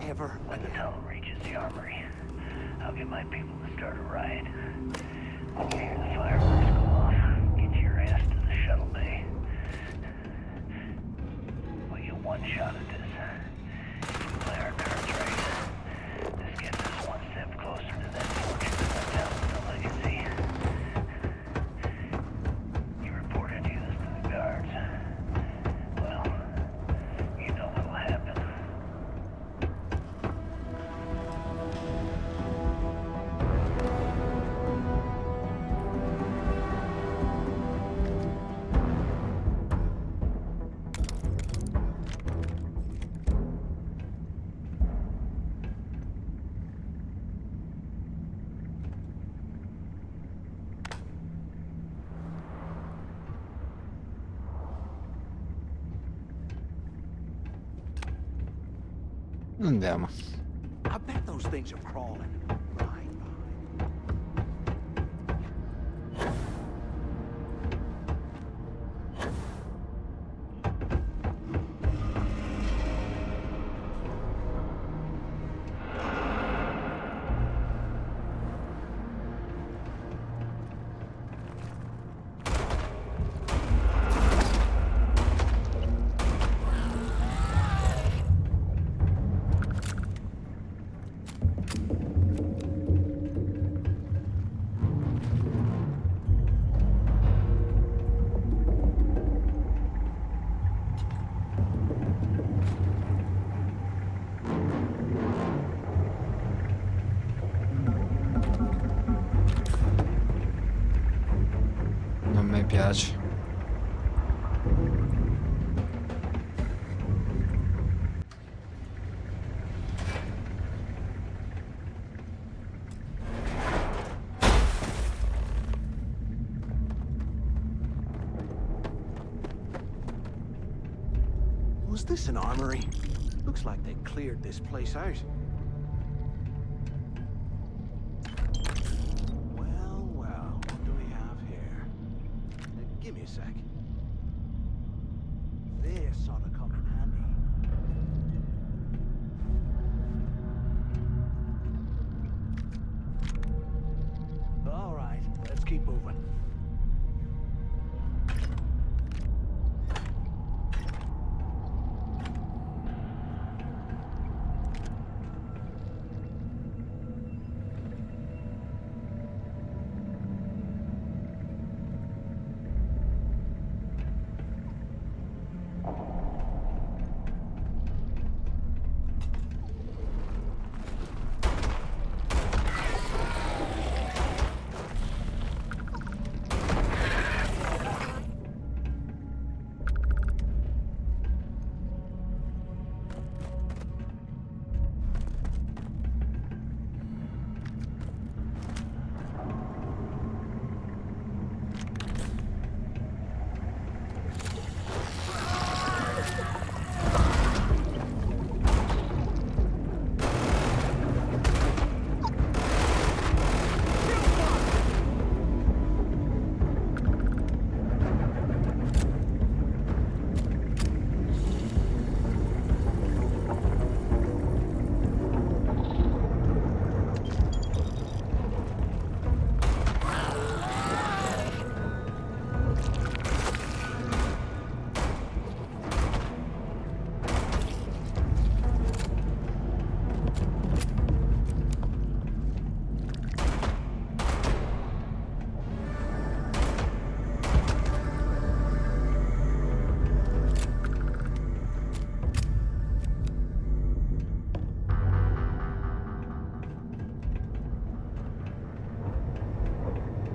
Ever when the tunnel reaches the armory, I'll get my people to start a riot. When you hear the fireworks go off, get your ass to the shuttle bay. We'll get one shot at this. If we play our cards right, this gets us one step closer to that fortune that went down with the legacy. You reported this to the guards. Well, you know what'll happen. Andiamo. I bet those things are crawling right piace. Was this an armory? Looks like they cleared this place out. Well, well, what do we have here? Give me a sec. This ought to come in handy. All right, let's keep moving.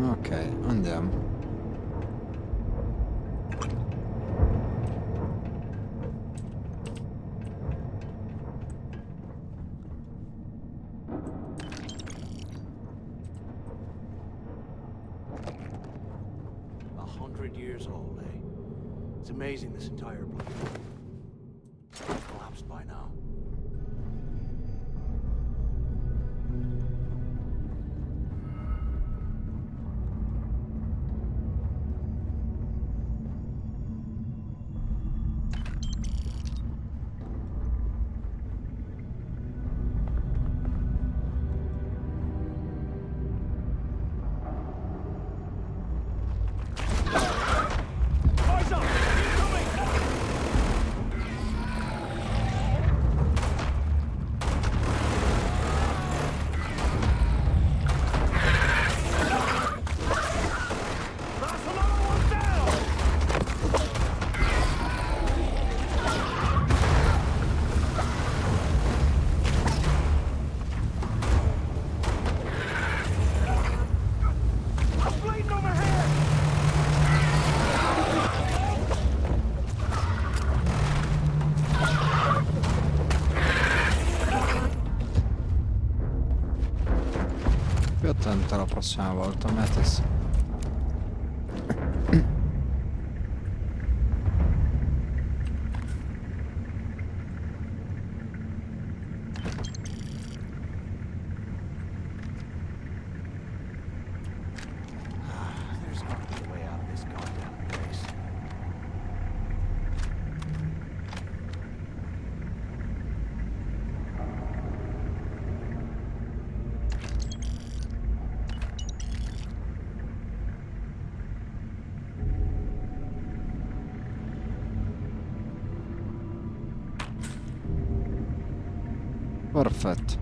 Ok, andiamo. Years old, eh? It's amazing this entire place collapsed by now. Più attento la prossima volta, Metis. There's got to be a way out of this goddamn place. Perfetto.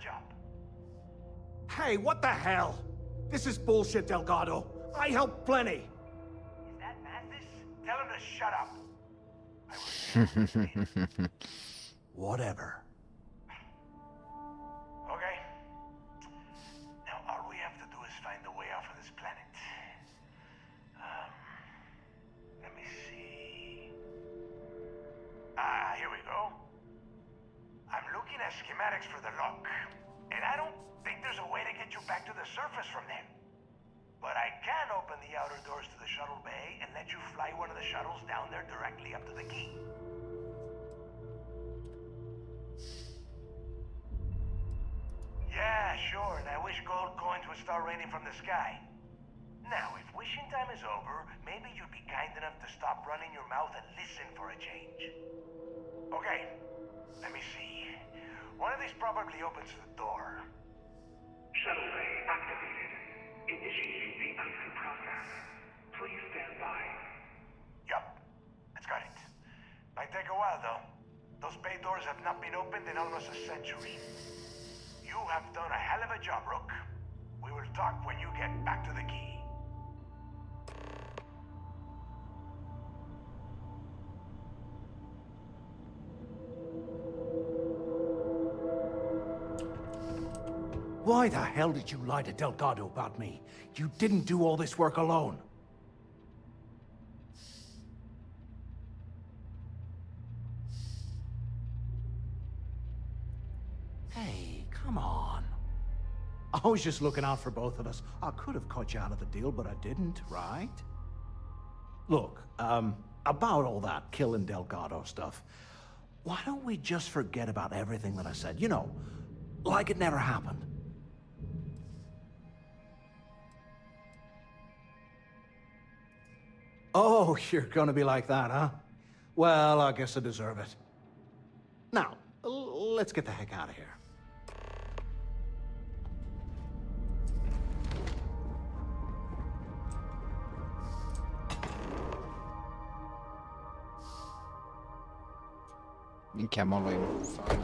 job. Hey, what the hell? This is bullshit, Delgado. I helped plenty. Is that Mathis? Tell him to shut up. Whatever. Okay. Now all we have to do is find a way off of this planet. Let me see. Here we go. I'm looking at schematics for the lock, and I don't think there's a way to get you back to the surface from there. But I can open the outer doors to the shuttle bay and let you fly one of the shuttles down there directly up to the key. Yeah, sure, and I wish gold coins would start raining from the sky. Now, if wishing time is over, maybe you'd be kind enough to stop running your mouth and listen for a change. Okay, let me see. One of these probably opens the door. Shuttle bay activated. Initiating the entry process. Please stand by. Yup, it's got it. Might take a while, though. Those bay doors have not been opened in almost a century. You have done a hell of a job, Rook. We will talk when you get back to the key. Why the hell did you lie to Delgado about me? You didn't do all this work alone. Hey, come on. I was just looking out for both of us. I could have cut you out of the deal, but I didn't, right? Look, about all that killing Delgado stuff, why don't we just forget about everything that I said? You know, like it never happened. Oh, you're gonna be like that, huh? Well, I guess I deserve it. Now, let's get the heck out of here. Minchia, mo lo infame.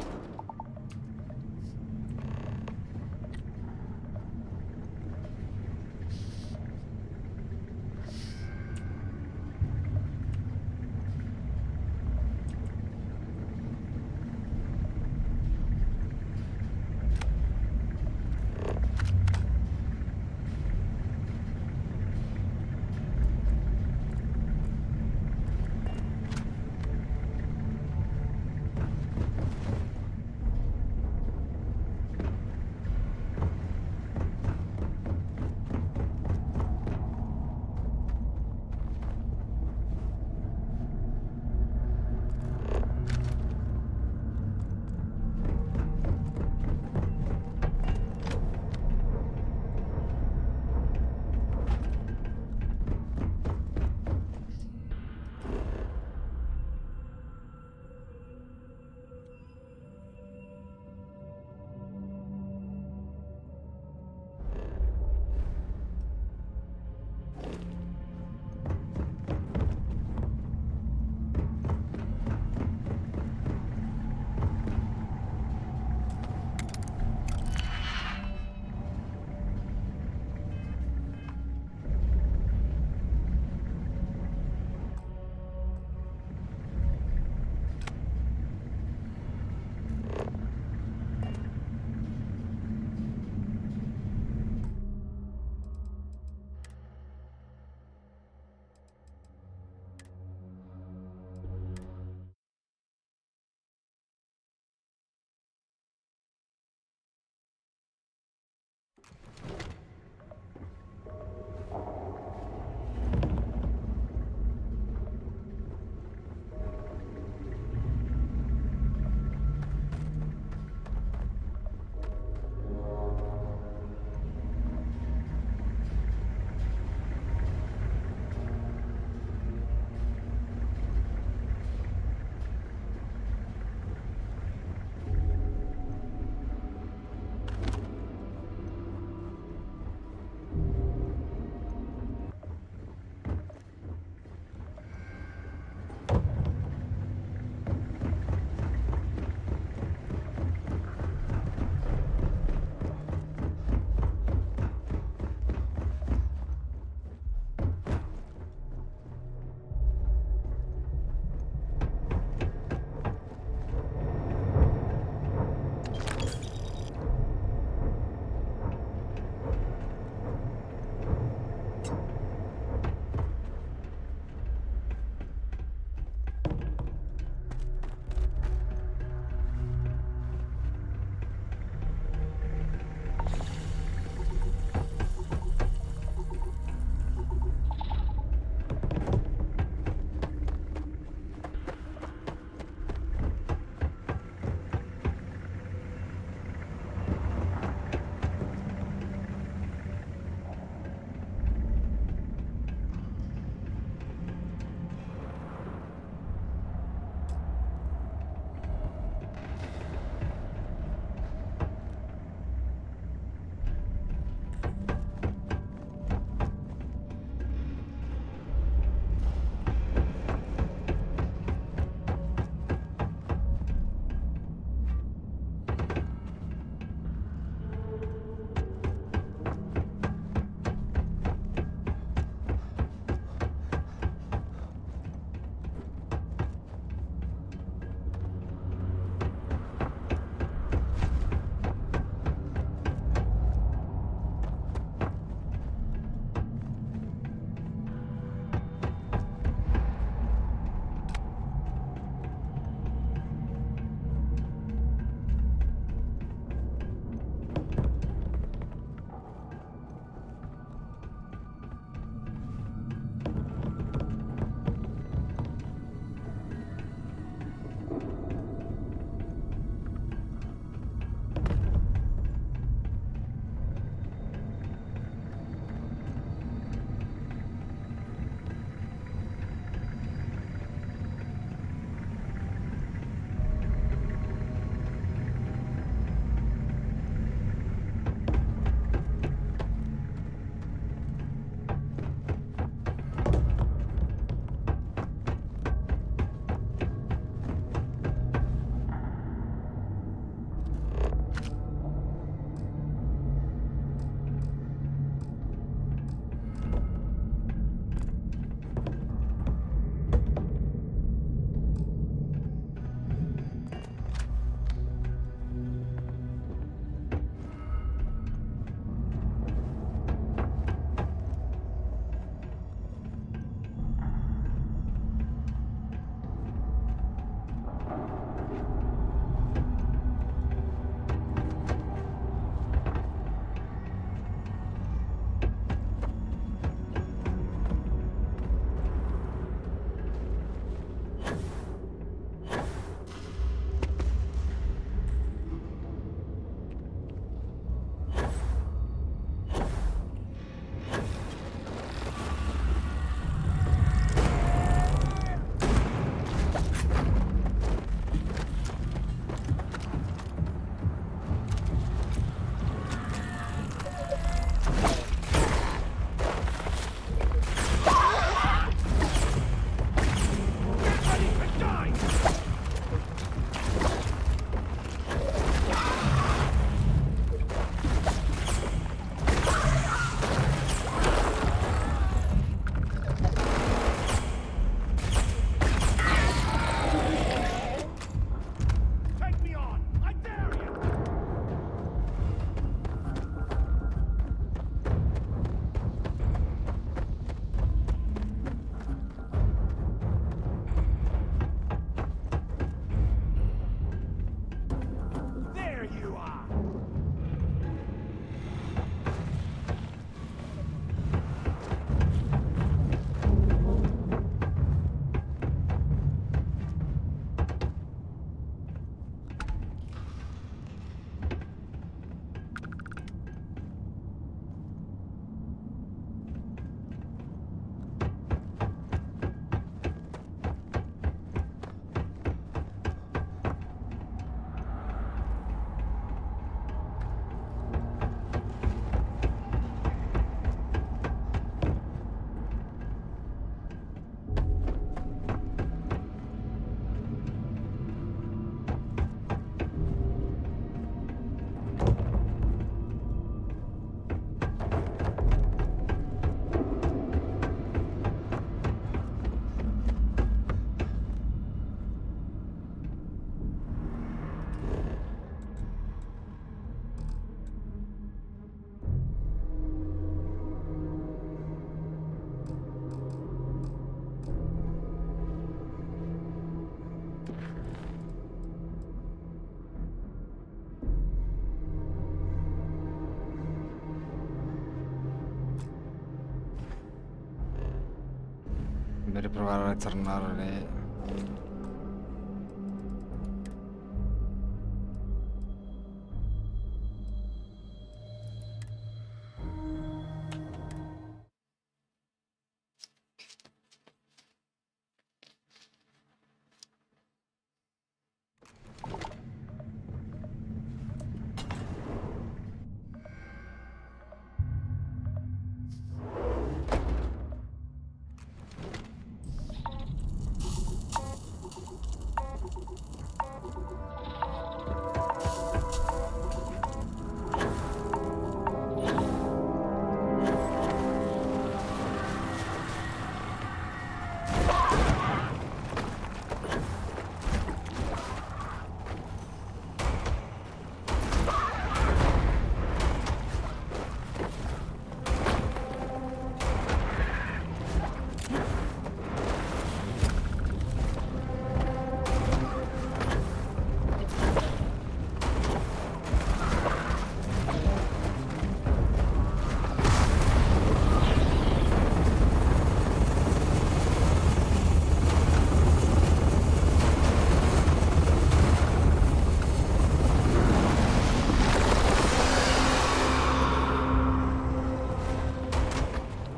Fammi riprovare a ritornare lì.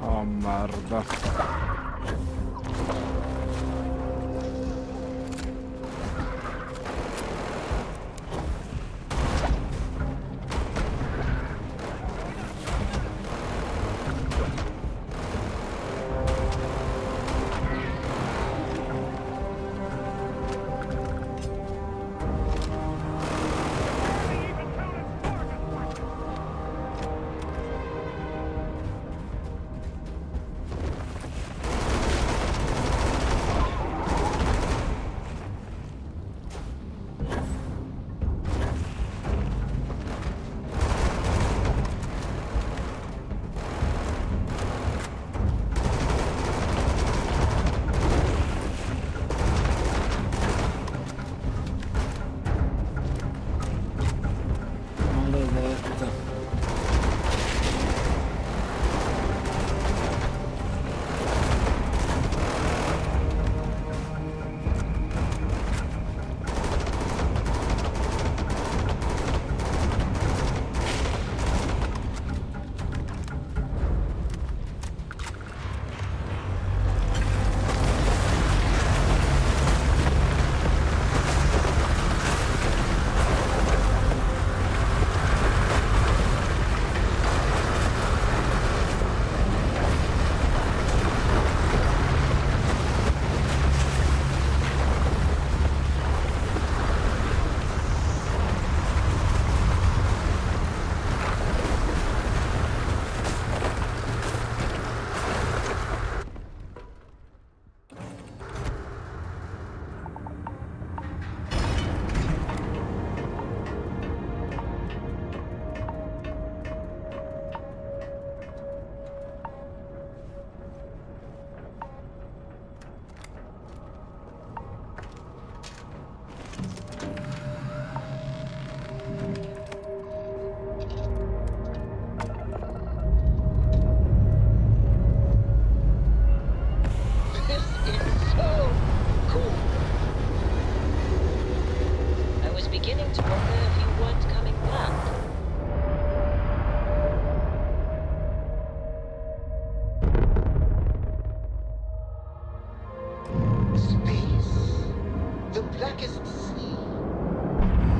Oh merda. beginning to wonder if you weren't coming back. Space. The blackest sea.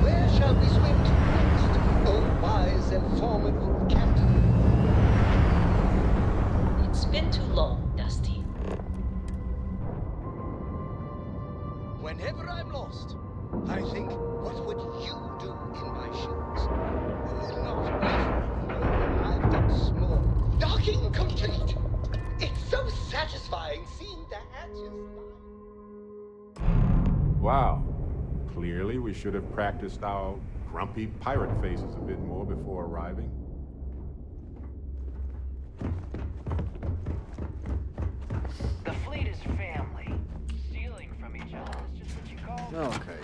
Where shall we swim to next, oh wise and formidable captain? It's been too long, Dusty. Whenever I'm lost, I think, what would you do in my shoes? Not literally, I've got small. Docking complete! It's so satisfying seeing the hatches. Wow. Clearly, we should have practiced our grumpy pirate faces a bit more before arriving. The fleet is family. Stealing from each other is just what you call Okay.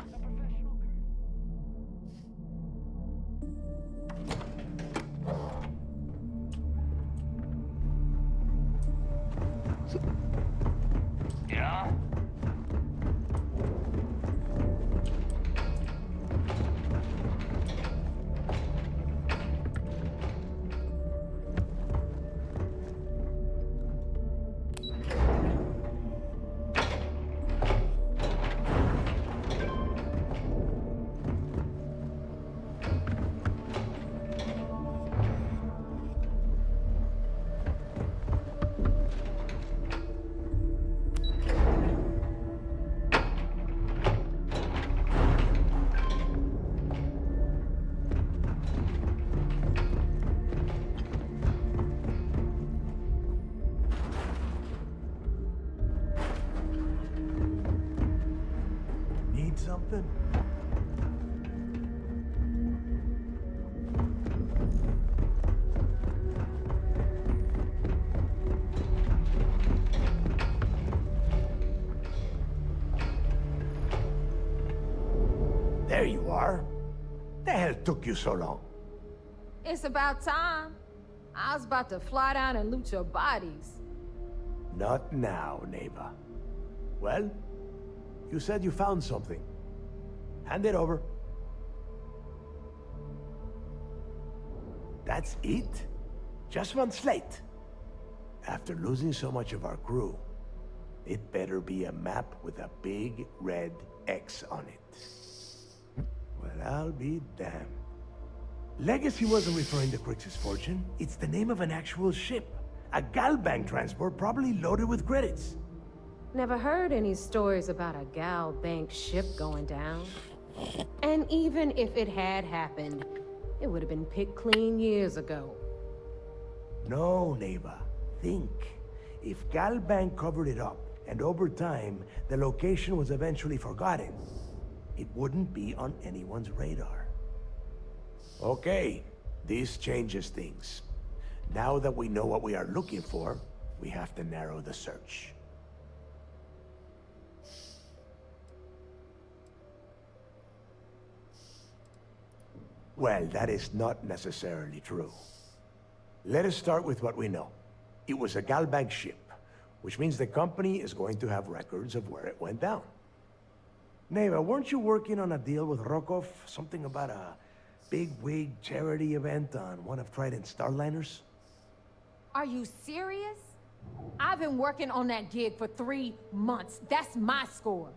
something? There you are. The hell took you so long? It's about time. I was about to fly down and loot your bodies. Not now, neighbor. Well, you said you found something. Hand it over. That's it? Just one slate? After losing so much of our crew, it better be a map with a big red X on it. Well, I'll be damned. Legacy wasn't referring to Crix's fortune. It's the name of an actual ship. A Galbank transport probably loaded with credits. Never heard any stories about a Gal Bank ship going down. And even if it had happened, it would have been picked clean years ago. No, neighbor. Think. If Galbank covered it up, and over time, the location was eventually forgotten, it wouldn't be on anyone's radar. Okay, this changes things. Now that we know what we are looking for, we have to narrow the search. Well, that is not necessarily true. Let us start with what we know. It was a Galbank ship, which means the company is going to have records of where it went down. Neva, weren't you working on a deal with Rokov? Something about a big-wig charity event on one of Trident's starliners? Are you serious? I've been working on that gig for 3 months. That's my score.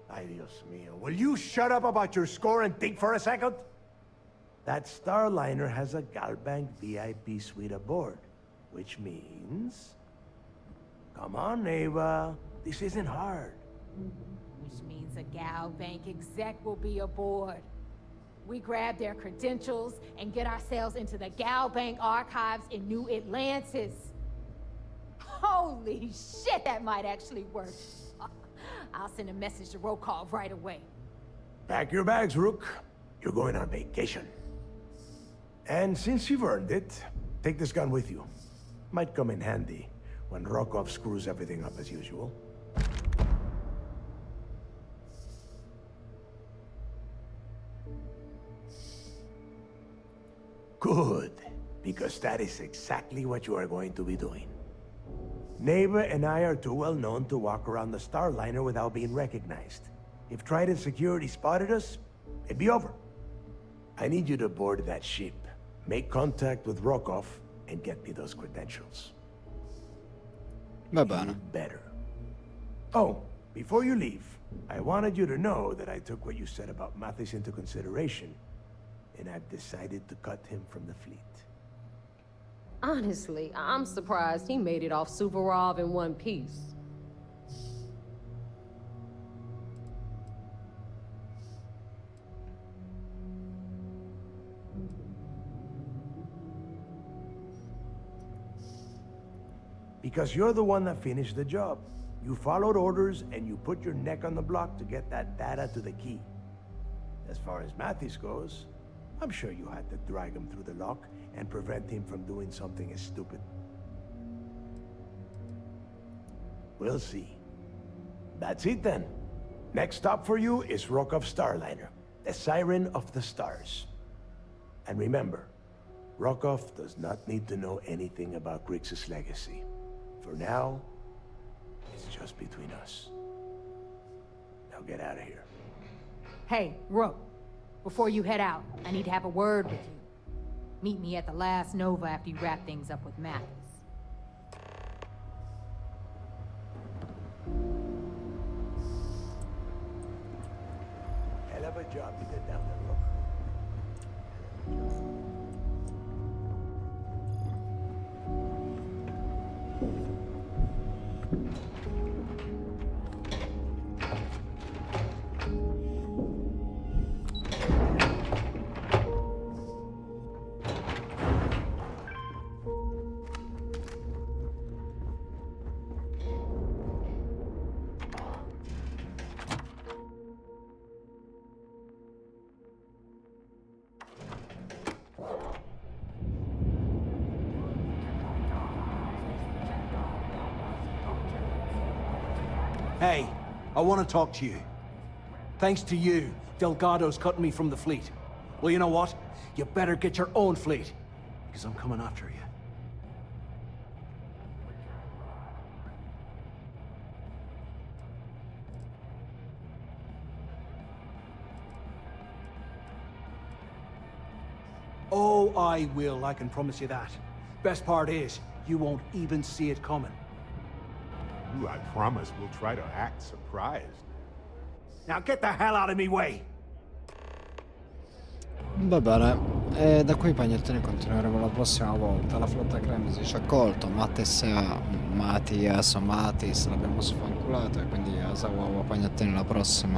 Ay, Dios mío. Will you shut up about your score and think for a second? That starliner has a Galbank VIP suite aboard, which means... Come on, Neva. This isn't hard. Which means a Gal Bank exec will be aboard. We grab their credentials and get ourselves into the Gal Bank archives in New Atlantis. Holy shit, that might actually work. I'll send a message to Rokov right away. Pack your bags, Rook. You're going on vacation. And since you've earned it, take this gun with you. Might come in handy when Rokov screws everything up as usual. Good, because that is exactly what you are going to be doing. Neva and I are too well known to walk around the Starliner without being recognized. If Trident security spotted us, it'd be over. I need you to board that ship, make contact with Rokov, and get me those credentials. Va bene. You better. Oh, before you leave, I wanted you to know that I took what you said about Mathis into consideration, and I've decided to cut him from the fleet. Honestly, I'm surprised he made it off Suvorov in one piece. Because you're the one that finished the job. You followed orders and you put your neck on the block to get that data to the key. As far as Mathis goes, I'm sure you had to drag him through the lock and prevent him from doing something as stupid. We'll see. That's it then. Next stop for you is Rokov Starliner, the Siren of the Stars. And remember, Rokov does not need to know anything about Grixis legacy. For now, it's just between us. Now get out of here. Hey, Rook, before you head out, I need to have a word with you. Meet me at the last Nova after you wrap things up with Mathis. Hell of a job you did down there, Rook. Hey, I want to talk to you. Thanks to you, Delgado's cutting me from the fleet. Well, you know what? You better get your own fleet, because I'm coming after you. Oh, I will, I can promise you that. Best part is, you won't even see it coming. Ooh, I promise we'll try to act surprised. Now get the hell out of me way! Va bene, e da qui pagnettoni continueremo la prossima volta. La flotta Cremisi ci ha colto, Mattis l'abbiamo sfanculato e quindi Asawa pagnettoni la prossima.